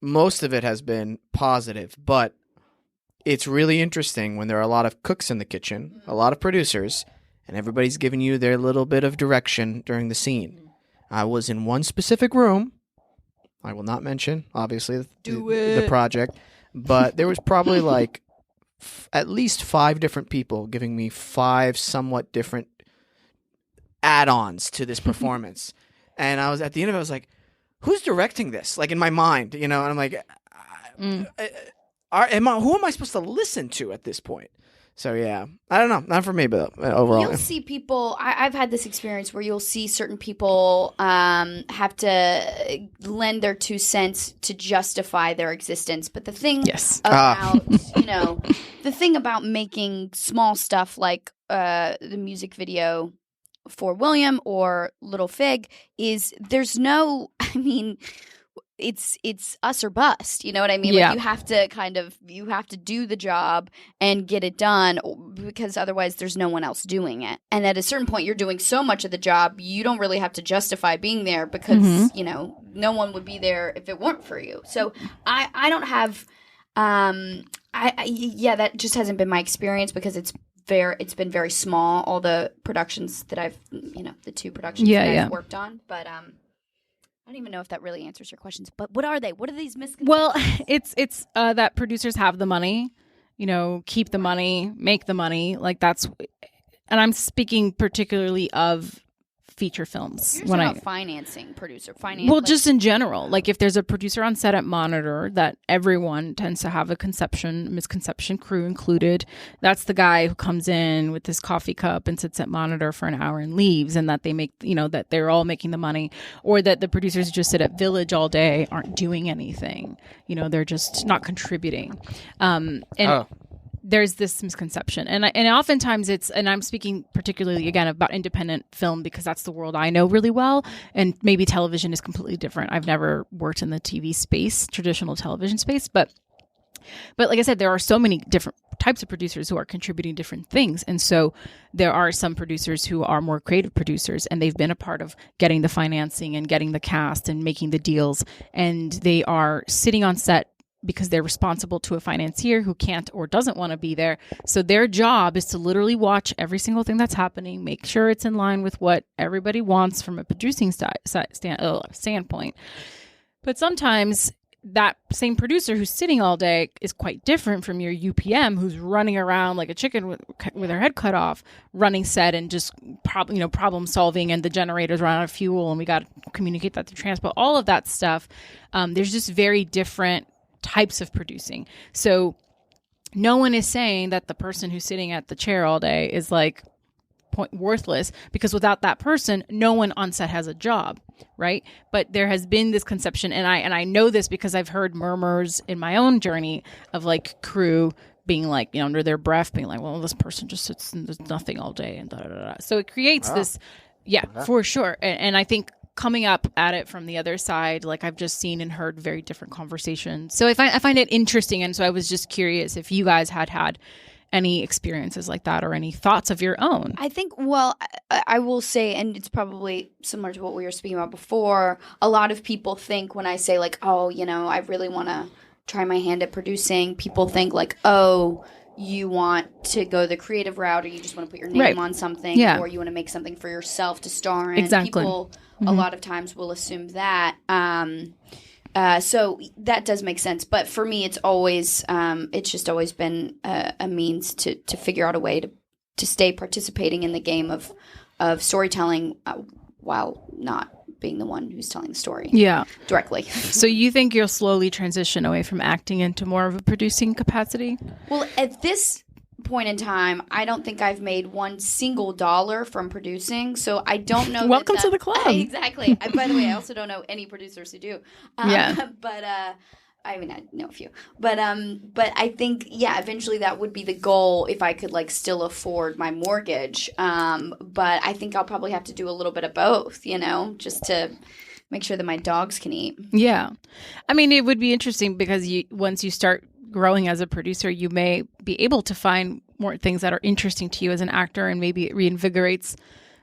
Most of it has been positive, but it's really interesting when there are a lot of cooks in the kitchen, a lot of producers, and everybody's giving you their little bit of direction during the scene. I was in one specific room. I will not mention, obviously, the project, but there was probably like at least 5 different people giving me 5 somewhat different add-ons to this performance. And I was at the end of it, I was like, who's directing this? Like, in my mind, and I'm like, who am I supposed to listen to at this point? So, yeah, I don't know. Not for me, but overall. You'll see people, I've had this experience where you'll see certain people have to lend their 2 cents to justify their existence. But the thing about, the thing about making small stuff like the music video for William or Little Fig is there's no, it's us or bust. You know what I mean? Yeah. Like, you have to do the job and get it done, because otherwise there's no one else doing it. And at a certain point, you're doing so much of the job, you don't really have to justify being there because, no one would be there if it weren't for you. So I don't have, that just hasn't been my experience because it's it's been very small, all the productions that I've, the 2 productions that I've worked on. But I don't even know if that really answers your questions. But what are they? What are these misconceptions? Well, it's that producers have the money, keep the money, make the money. Like that's, and I'm speaking particularly of feature films. You're talking about financing, well, just in general, like if there's a producer on set at Monitor, that everyone tends to have a misconception, crew included. That's the guy who comes in with his coffee cup and sits at Monitor for an hour and leaves, and that they make, that they're all making the money, or that the producers just sit at Village all day, aren't doing anything. They're just not contributing. There's this misconception, and oftentimes and I'm speaking particularly again about independent film because that's the world I know really well, and maybe television is completely different. I've never worked in the TV space, traditional television space, but like I said, there are so many different types of producers who are contributing different things, and so there are some producers who are more creative producers, and they've been a part of getting the financing and getting the cast and making the deals, and they are sitting on set because they're responsible to a financier who can't or doesn't want to be there. So their job is to literally watch every single thing that's happening, make sure it's in line with what everybody wants from a producing standpoint. But sometimes that same producer who's sitting all day is quite different from your UPM who's running around like a chicken with her head cut off, running set and just problem solving, and the generators run out of fuel and we got to communicate that to transport, all of that stuff. There's just very different types of producing. So no one is saying that the person who's sitting at the chair all day is like worthless, because without that person, no one on set has a job, right? But there has been this conception, and I know this because I've heard murmurs in my own journey of like crew being like, under their breath, being like, well, this person just sits and does nothing all day and da da da. So it creates this, for sure. And I think coming up at it from the other side, like I've just seen and heard very different conversations. So I find it interesting. And so I was just curious if you guys had any experiences like that or any thoughts of your own. I think, well, I will say, and it's probably similar to what we were speaking about before, a lot of people think when I say like, oh, I really want to try my hand at producing, people think like, oh, you want to go the creative route, or you just want to put your name on something, or you want to make something for yourself to star in. Exactly. People a lot of times will assume that. So that does make sense. But for me, it's always, it's just always been a means to figure out a way to stay participating in the game of storytelling while not being the one who's telling the story directly. So you think you'll slowly transition away from acting into more of a producing capacity? Well, at this point in time, I don't think I've made one single dollar from producing, so I don't know. Welcome to the club. Exactly. By the way, I also don't know any producers who do. But I mean, I know a few. But I think eventually that would be the goal if I could like still afford my mortgage. But I think I'll probably have to do a little bit of both, just to make sure that my dogs can eat. Yeah. I mean, it would be interesting because once you start growing as a producer, you may be able to find more things that are interesting to you as an actor, and maybe it reinvigorates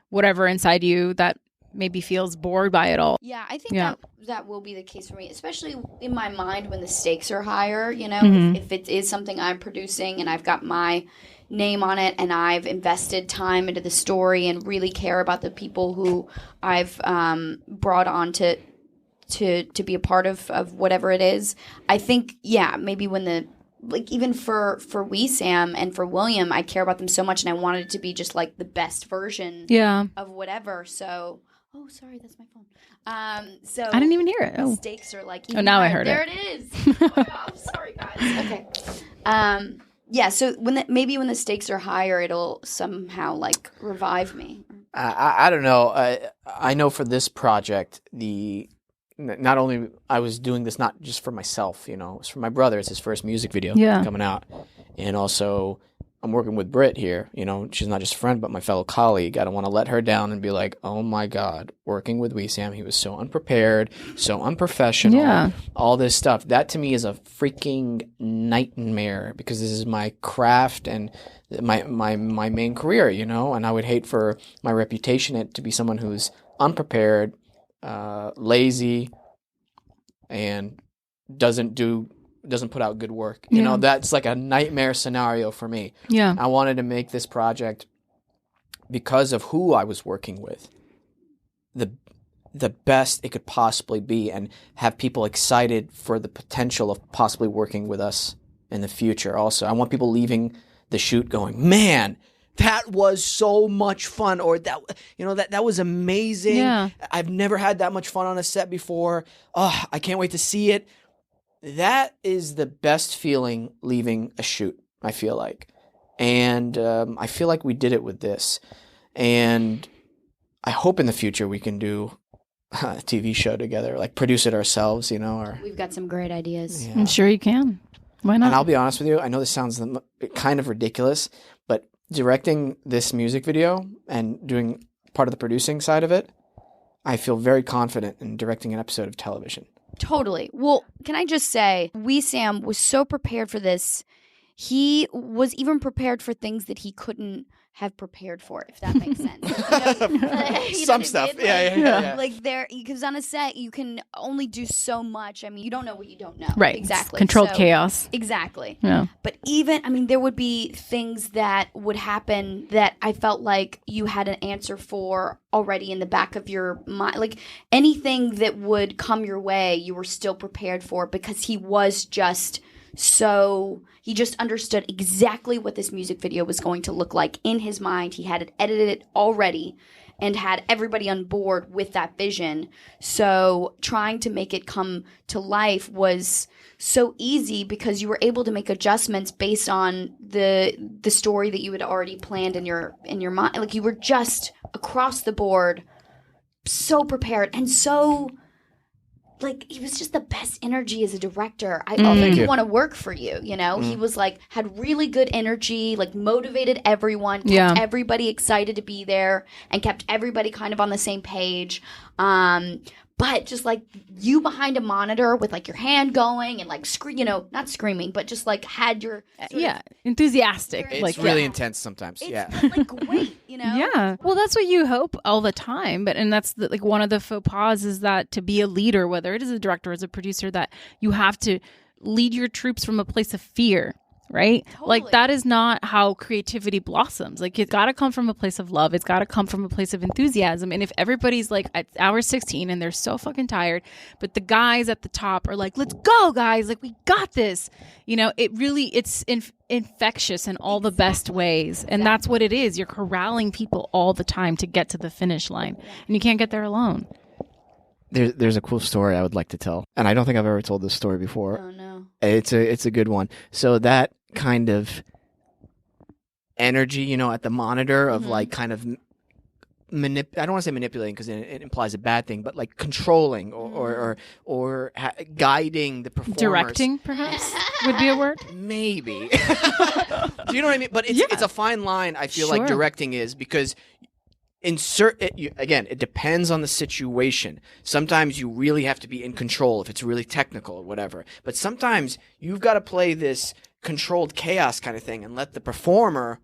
whatever inside you that maybe feels bored by it all. Yeah, I think that will be the case for me, especially in my mind when the stakes are higher, if it is something I'm producing and I've got my name on it and I've invested time into the story and really care about the people who I've brought on to be a part of whatever it is. I think, maybe when even for Wesam and for William, I care about them so much and I wanted it to be just like the best version of whatever. So, oh, sorry, that's my phone. So I didn't even hear it. The stakes are like, now higher. I heard there it. There it is. Oh my God, I'm sorry, guys. Okay. So maybe when the stakes are higher, it'll somehow like revive me. I don't know. I know for this project, not only I was doing this not just for myself, it's for my brother. It's his first music video coming out. And also I'm working with Britt here, she's not just a friend, but my fellow colleague. I don't want to let her down and be like, oh my God, working with Wesam, he was so unprepared, so unprofessional, all this stuff. That to me is a freaking nightmare because this is my craft and my main career, and I would hate for my reputation to be someone who's unprepared, lazy, and doesn't do doesn't put out good work. You know, that's like a nightmare scenario for me. Yeah. I wanted to make this project because of who I was working with, the best it could possibly be, and have people excited for the potential of possibly working with us in the future. Also, I want people leaving the shoot going, man, that was so much fun, or that was amazing. Yeah. I've never had that much fun on a set before. Oh, I can't wait to see it. That is the best feeling leaving a shoot, I feel like. And I feel like we did it with this. And I hope in the future we can do a TV show together, like produce it ourselves, or We've got some great ideas. I'm sure you can. Why not? And I'll be honest with you, I know this sounds kind of ridiculous, but directing this music video and doing part of the producing side of it, I feel very confident in directing an episode of television. Totally. Well, can I just say, Wesam was so prepared for this. He was even prepared for things that he couldn't have prepared for, if that makes sense. Some stuff. Yeah. Like because on a set, you can only do so much. I mean, you don't know what you don't know. Right. Exactly. Controlled chaos. Exactly. Yeah. But even, there would be things that would happen that I felt like you had an answer for already in the back of your mind. Like anything that would come your way, you were still prepared for, because he was just he just understood exactly what this music video was going to look like in his mind. He had it edited already and had everybody on board with that vision. So trying to make it come to life was so easy, because you were able to make adjustments based on the story that you had already planned in your mind. Like you were just across the board so prepared and so... Like, he was just the best energy as a director. I already want to work for you, He was had really good energy, motivated everyone, kept everybody excited to be there, and kept everybody kind of on the same page. But just you behind a monitor with your hand going and not screaming, but just had your enthusiastic. It's really intense sometimes. It's great, Yeah. Well, that's what you hope all the time. And that's one of the faux pas is that to be a leader, whether it is a director or as a producer, that you have to lead your troops from a place of fear. Right? Totally. That is not how creativity blossoms. It's got to come from a place of love. It's got to come from a place of enthusiasm. And if everybody's at hour 16 and they're so fucking tired, but the guys at the top are let's go, guys. We got this. It's infectious in all the best ways. And that's what it is. You're corralling people all the time to get to the finish line. And you can't get there alone. There's a cool story I would like to tell. And I don't think I've ever told this story before. Oh, no. It's a good one. So that kind of energy, at the monitor of kind of I don't want to say manipulating because it implies a bad thing, but controlling or guiding the performers. Directing, perhaps, would be a word. Maybe. Do you know what I mean? But it's a fine line. I feel like directing is, because again, it depends on the situation. Sometimes you really have to be in control if it's really technical or whatever. But sometimes you've got to play this controlled chaos kind of thing and let the performer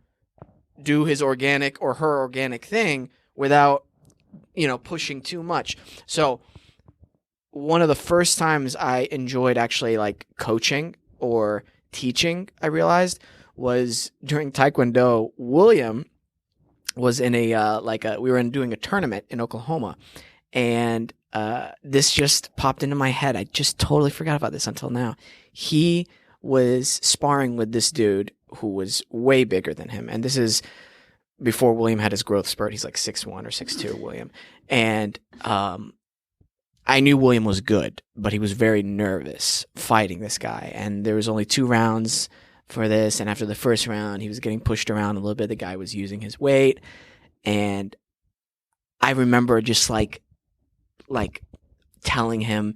do his organic or her organic thing without, pushing too much. So one of the first times I enjoyed actually coaching or teaching, I realized, was during Taekwondo. William was in we were doing a tournament in Oklahoma, and this just popped into my head. I just totally forgot about this until now. He was sparring with this dude who was way bigger than him, and this is before William had his growth spurt. He's 6'1" or 6'2", William, and I knew William was good, but he was very nervous fighting this guy, and there was only 2 rounds for this, and after the first round, he was getting pushed around a little bit. The guy was using his weight, and I remember just telling him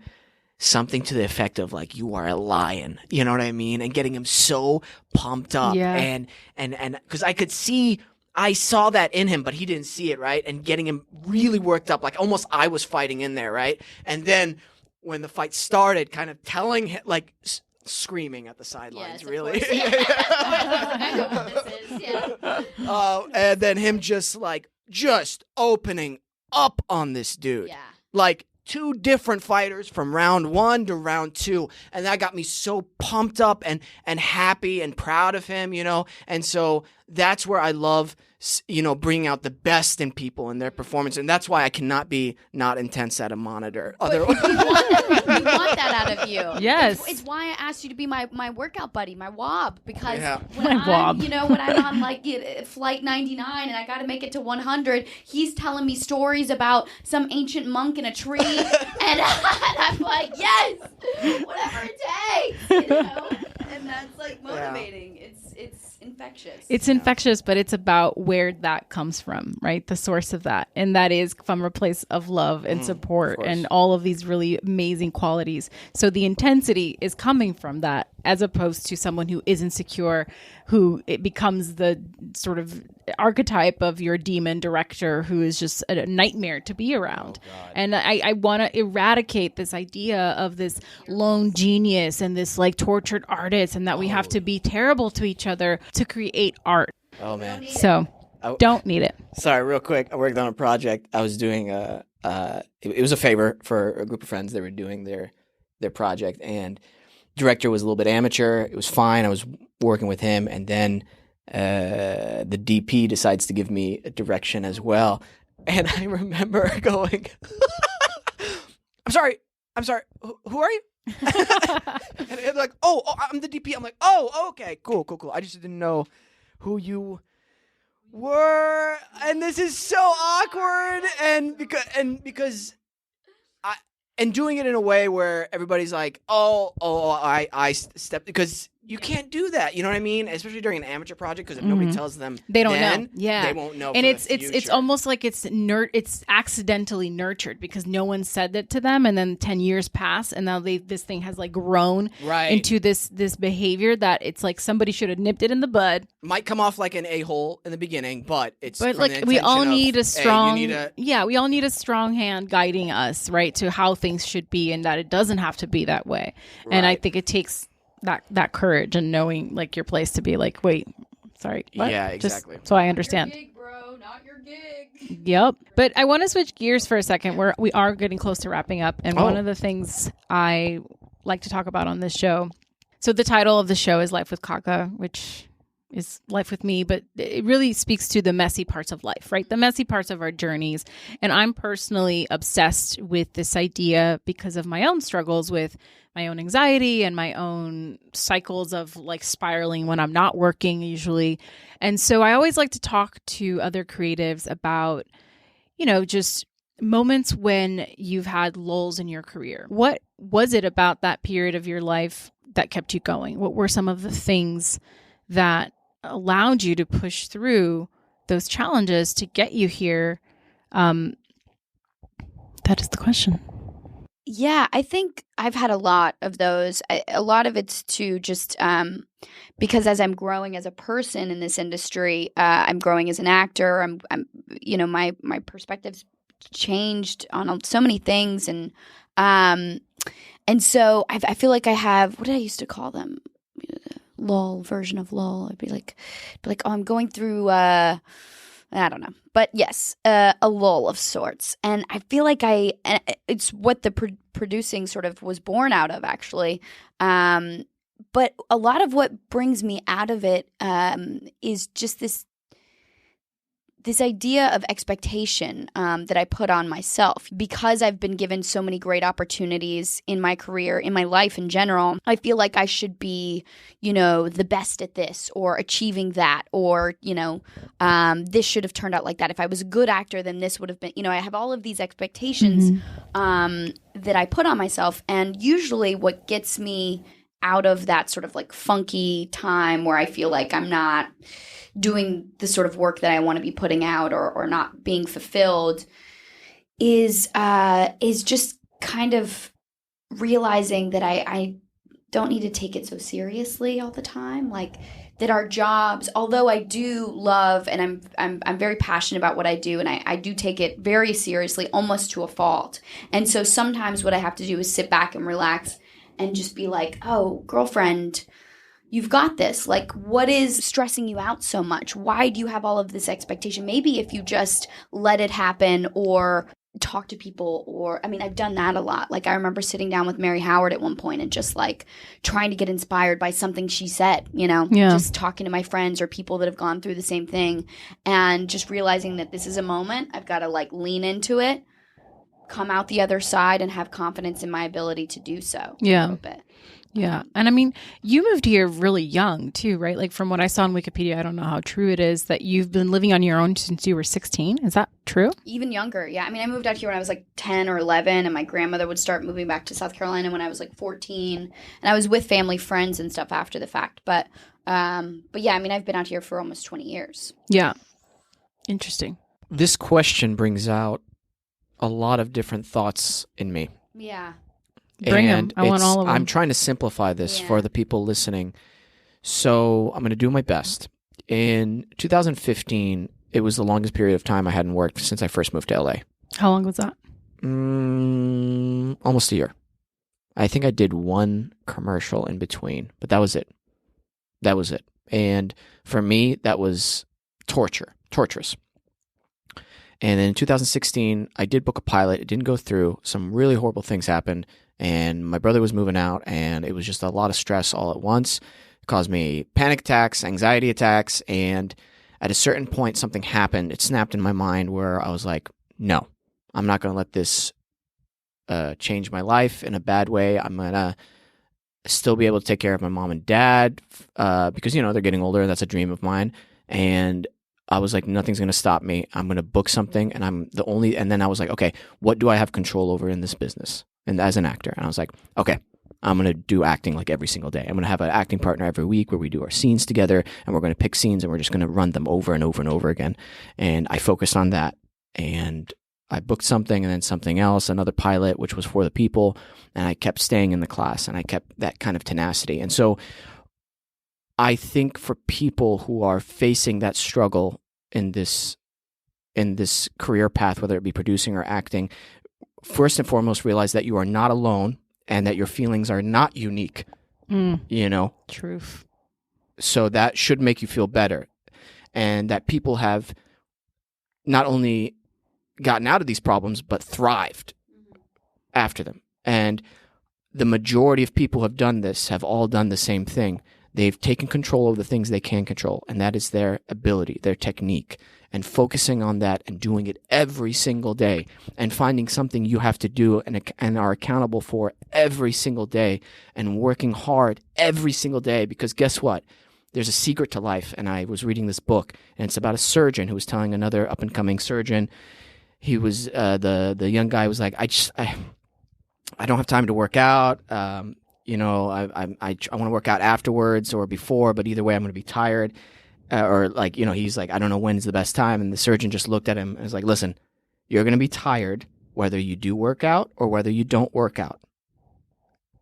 something to the effect of you are a lion, you know what I mean, and getting him so pumped up, and because I saw that in him, but he didn't see it, right, and getting him really worked up, almost I was fighting in there, right, and then when the fight started, kind of telling him screaming at the sidelines, really. I know what this is. And then him just opening up on this dude, two different fighters from round 1 to round 2. And that got me so pumped up and happy and proud of him, And so that's where I love, bringing out the best in people and their performance. And that's why I cannot be not intense at a monitor. Otherwise, we want that out of you. Yes. It's why I asked you to be my workout buddy, my wob, because when when I'm on like flight 99 and I got to make it to 100, he's telling me stories about some ancient monk in a tree, and I'm like, yes, whatever it takes, and that's like motivating. Yeah. It's infectious. It's infectious, but it's about where that comes from, right? The source of that. And that is from a place of love and support and all of these really amazing qualities. So the intensity is coming from that, as opposed to someone who is insecure, who it becomes the sort of archetype of your demon director who is just a nightmare to be around. And I want to eradicate this idea of this lone genius and this like tortured artist, and that we have to be terrible to each other to create art. Oh, man. So don't need it. Sorry, real quick. I worked on a project. I was doing it was a favor for a group of friends. They were doing their project, and director was a little bit amateur. It was fine. I was working with him, and then the DP decides to give me a direction as well. And I remember going, I'm sorry, who are you? And they're like, oh, I'm the DP. I'm like, oh, okay, cool. I just didn't know who you were, and this is so awkward, and because and doing it in a way where everybody's like, I stepped, because you can't do that. You know what I mean? Especially during an amateur project, because if nobody tells them, they don't know. Yeah, they won't know. And it's almost like it's accidentally nurtured, because no one said that to them, and then 10 years pass, and now this thing has like grown into this behavior that it's like somebody should have nipped it in the bud. Might come off like an a-hole in the beginning, but like we all need a strong we all need a strong hand guiding us, right, to how things should be, and that it doesn't have to be that way. Right. And I think it takes that courage and knowing like your place to be like, wait, sorry, what? Yeah, exactly. Just so I understand. Your gig, bro, not your gig. Yep. But I want to switch gears for a second. We are getting close to wrapping up, and one of the things I like to talk about on this show. So the title of the show is Life with Kaka, which is life with me, but it really speaks to the messy parts of life, right? The messy parts of our journeys. And I'm personally obsessed with this idea because of my own struggles with my own anxiety and my own cycles of like spiraling when I'm not working usually. And so I always like to talk to other creatives about, just moments when you've had lulls in your career. What was it about that period of your life that kept you going? What were some of the things that allowed you to push through those challenges to get you here? That is the question. Yeah, I think I've had a lot of those. A lot of it's to just because as I'm growing as a person in this industry, I'm growing as an actor. I'm my perspective's changed on so many things, and so I feel like I have, what did I used to call them? Lull version of lull. I'd be like, oh, I'm going through I don't know, but yes, a lull of sorts. And I feel like it's what the producing sort of was born out of, actually. But a lot of what brings me out of it is just this idea of expectation that I put on myself. Because I've been given so many great opportunities in my career, in my life in general, I feel like I should be, the best at this, or achieving that, or, this should have turned out like that. If I was a good actor, then this would have been, I have all of these expectations that I put on myself. And usually what gets me out of that sort of like funky time where I feel like I'm not doing the sort of work that I want to be putting out, or not being fulfilled, is just kind of realizing that I don't need to take it so seriously all the time. Like that our jobs, although I do love and I'm very passionate about what I do, and I do take it very seriously, almost to a fault. And so sometimes what I have to do is sit back and relax and just be like, oh, girlfriend, you've got this. Like, what is stressing you out so much? Why do you have all of this expectation? Maybe if you just let it happen, or talk to people, or I mean, I've done that a lot. Like I remember sitting down with Mary Howard at one point and just like trying to get inspired by something she said, just talking to my friends or people that have gone through the same thing, and just realizing that this is a moment. I've got to like lean into it, come out the other side, and have confidence in my ability to do so. Yeah. A little bit. Yeah. And I mean, you moved here really young too, right? Like from what I saw on Wikipedia, I don't know how true it is, that you've been living on your own since you were 16. Is that true? Even younger. Yeah. I mean, I moved out here when I was like 10 or 11, and my grandmother would start moving back to South Carolina when I was like 14. And I was with family, friends and stuff after the fact. But yeah, I mean, I've been out here for almost 20 years. Yeah. Interesting. This question brings out a lot of different thoughts in me. Yeah. Bring them. I want all of them. I'm trying to simplify this for the people listening. So I'm going to do my best. In 2015, it was the longest period of time I hadn't worked since I first moved to LA. How long was that? Almost a year. I think I did one commercial in between, but that was it. And for me, that was torturous. And then in 2016, I did book a pilot. It didn't go through. Some really horrible things happened. And my brother was moving out, and it was just a lot of stress all at once. It caused me panic attacks, anxiety attacks, and at a certain point, something happened. It snapped in my mind where I was like, no, I'm not going to let this change my life in a bad way. I'm going to still be able to take care of my mom and dad because, they're getting older. That's a dream of mine. And I was like, nothing's going to stop me. I'm going to book something, and and then I was like, okay, what do I have control over in this business? And as an actor, and I was like, okay, I'm going to do acting like every single day. I'm going to have an acting partner every week where we do our scenes together, and we're going to pick scenes, and we're just going to run them over and over and over again. And I focused on that, and I booked something and then something else, another pilot, which was for the people, and I kept staying in the class, and I kept that kind of tenacity. And so I think for people who are facing that struggle in this career path, whether it be producing or acting, first and foremost, realize that you are not alone and that your feelings are not unique. Truth. So that should make you feel better. And that people have not only gotten out of these problems, but thrived after them. And the majority of people who have done this have all done the same thing. They've taken control of the things they can control, and that is their ability, their technique, and focusing on that and doing it every single day and finding something you have to do and are accountable for every single day and working hard every single day, because guess what? There's a secret to life. And I was reading this book, and it's about a surgeon who was telling another up-and-coming surgeon. He was the young guy was like, I don't have time to work out. I want to work out afterwards or before, but either way, I'm going to be tired. He's like, I don't know when's the best time. And the surgeon just looked at him and was like, listen, you're going to be tired whether you do work out or whether you don't work out.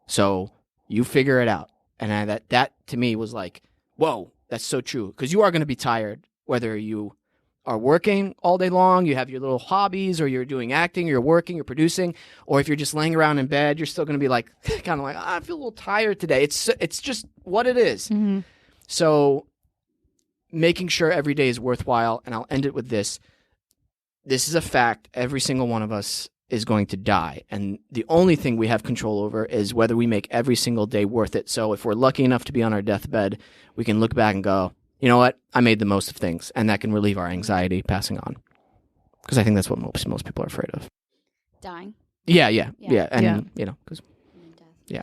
So you figure it out. And that to me was like, whoa, that's so true. Because you are going to be tired whether you are working all day long, you have your little hobbies, or you're doing acting, you're working, you're producing, or if you're just laying around in bed, you're still going to be like, kind of like, I feel a little tired today. It's just what it is. Mm-hmm. So making sure every day is worthwhile, and I'll end it with this. This is a fact. Every single one of us is going to die, and the only thing we have control over is whether we make every single day worth it. So if we're lucky enough to be on our deathbed, we can look back and go, you know what? I made the most of things, and that can relieve our anxiety passing on. Because I think that's what most people are afraid of. Dying. Yeah. And, because,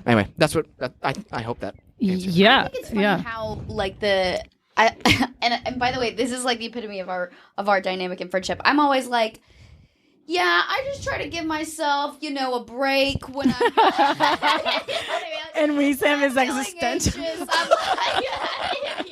anyway, that's what, I hope that answers. Yeah. I think it's funny how, like, and by the way, this is like the epitome of our dynamic in friendship. I'm always like, yeah, I just try to give myself, a break when I'm and Wesam is existential.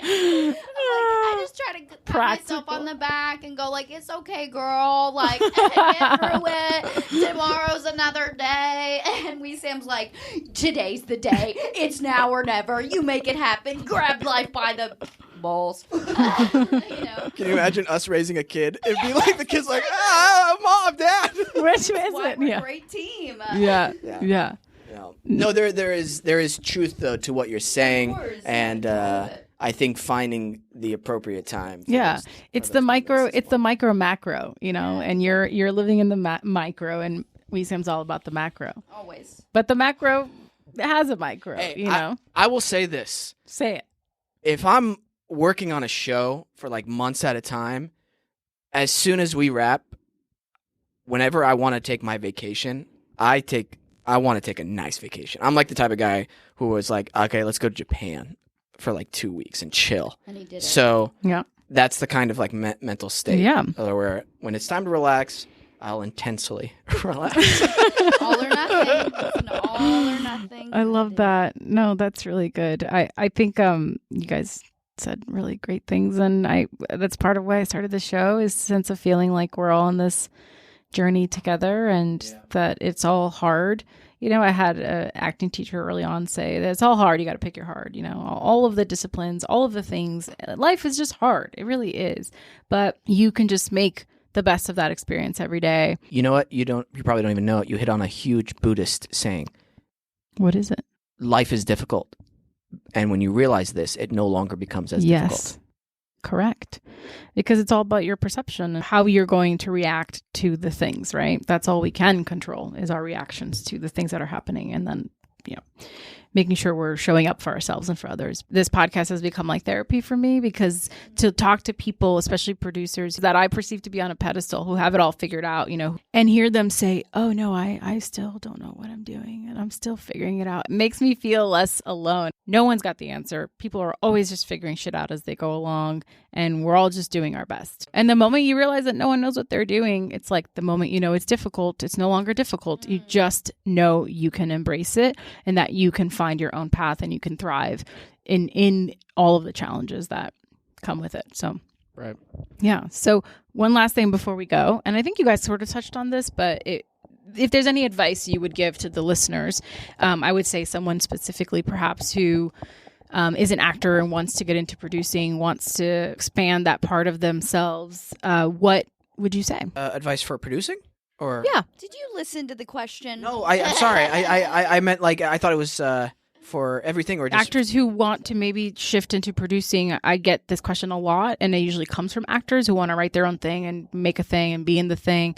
I just try to pat myself on the back and go like, it's okay, girl. Like, get through it. Tomorrow's another day. And Wesam's like, today's the day. It's now or never. You make it happen. Grab life by the balls. Can you imagine us raising a kid? It'd be like the kid's like, mom, dad. Which is it? We're yeah. a great team. Yeah. No, there is truth though to what you're saying, and I think finding the appropriate time. It's the micro macro, and you're living in the macro, and WESAM's all about the macro. Always. But the macro has a micro, I will say this. Say it. If I'm working on a show for like months at a time, as soon as we wrap, whenever I want to take my vacation, I want to take a nice vacation. I'm like the type of guy who was like, okay, let's go to Japan for like 2 weeks and chill. And he did it. So that's the kind of like mental state. Where when it's time to relax, I'll intensely relax. All or nothing. It's an all or nothing. I love that. No, that's really good. I think you guys said really great things, and that's part of why I started the show, is a sense of feeling like we're all on this journey together, and that it's all hard. I had an acting teacher early on say that it's all hard. You got to pick your hard. All of the disciplines, all of the things. Life is just hard. It really is. But you can just make the best of that experience every day. You know what? You probably don't even know it. You hit on a huge Buddhist saying. What is it? Life is difficult. And when you realize this, it no longer becomes as difficult. Correct. Because it's all about your perception and how you're going to react to the things, right? That's all we can control, is our reactions to the things that are happening. And then, making sure we're showing up for ourselves and for others. This podcast has become like therapy for me, because to talk to people, especially producers that I perceive to be on a pedestal, who have it all figured out, and hear them say, oh no, I still don't know what I'm doing and I'm still figuring it out. It makes me feel less alone. No one's got the answer. People are always just figuring shit out as they go along, and we're all just doing our best. And the moment you realize that no one knows what they're doing, it's like the moment it's difficult, it's no longer difficult. You just know you can embrace it, and that you can find your own path, and you can thrive in all of the challenges that come with it. So, right. Yeah. So one last thing before we go, and I think you guys sort of touched on this, but if there's any advice you would give to the listeners, I would say someone specifically perhaps who is an actor and wants to get into producing, wants to expand that part of themselves, what would you say? Advice for producing? Or Did you listen to the question? No, I'm sorry. I meant like I thought it was for everything, or just actors who want to maybe shift into producing. I get this question a lot, and it usually comes from actors who want to write their own thing and make a thing and be in the thing.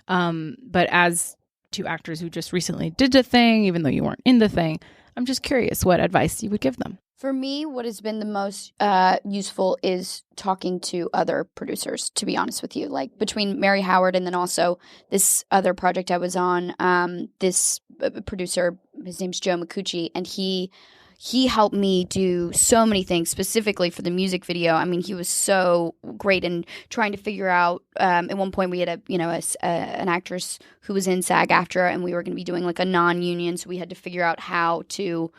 But as to actors who just recently did the thing, even though you weren't in the thing, I'm just curious what advice you would give them. For me, what has been the most useful is talking to other producers, to be honest with you. Like between Mary Howard and then also this other project I was on, this producer, his name's Joe Micucci, and he helped me do so many things, specifically for the music video. I mean, he was so great in trying to figure out, at one point we had an actress who was in SAG-AFTRA, and we were going to be doing like a non-union, so we had to figure out how to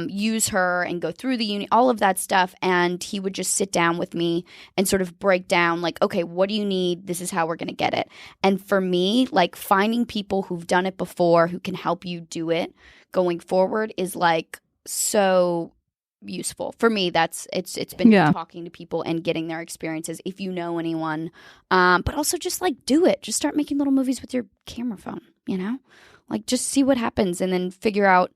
use her and go through the union, all of that stuff. And he would just sit down with me and sort of break down like, okay, what do you need? This is how we're going to get it. And for me, like finding people who've done it before, who can help you do it going forward is like so useful. For me, it's been talking to people and getting their experiences if you know anyone. But also just like do it. Just start making little movies with your camera phone, like just see what happens and then figure out,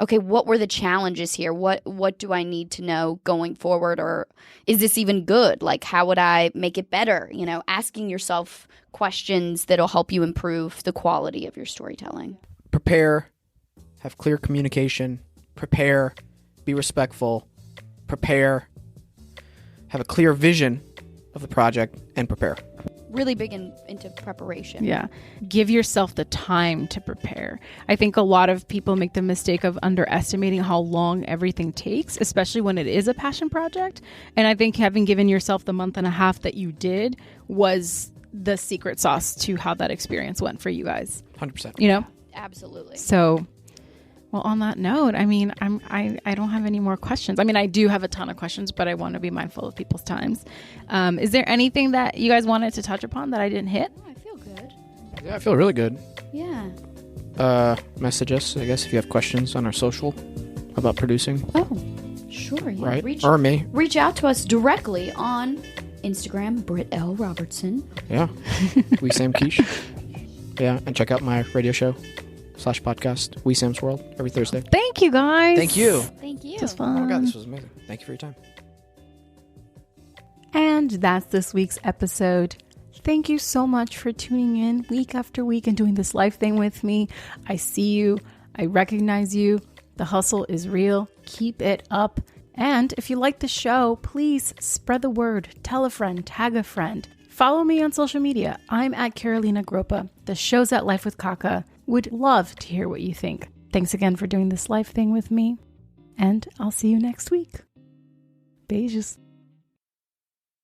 okay, what were the challenges here? What do I need to know going forward? Or is this even good? Like, how would I make it better? Asking yourself questions that'll help you improve the quality of your storytelling. Prepare, have clear communication, prepare, be respectful, prepare, have a clear vision of the project, and prepare. Really big into preparation. Yeah. Give yourself the time to prepare. I think a lot of people make the mistake of underestimating how long everything takes, especially when it is a passion project. And I think having given yourself the month and a half that you did was the secret sauce to how that experience went for you guys. 100%. Absolutely. So, well, on that note, I mean, I don't have any more questions. I mean, I do have a ton of questions, but I want to be mindful of people's times. Is there anything that you guys wanted to touch upon that I didn't hit? Oh, I feel good. Yeah, I feel really good. Yeah. Message us, I guess, if you have questions on our social about producing. Oh, sure. Yeah. Right. Or me. Reach out to us directly on Instagram, Britt L. Robertson. Yeah. Wesam Keesh. Yeah. And check out my radio show /podcast, Wesam's World, every Thursday. Thank you, guys. Thank you. Thank you. This was fun. Oh my God, this was amazing. Thank you for your time. And that's this week's episode. Thank you so much for tuning in week after week and doing this life thing with me. I see you. I recognize you. The hustle is real. Keep it up. And if you like the show, please spread the word. Tell a friend. Tag a friend. Follow me on social media. I'm at Carolina Groppa. The show's at Life with Kaka. Would love to hear what you think. Thanks again for doing this life thing with me. And I'll see you next week. Beijos.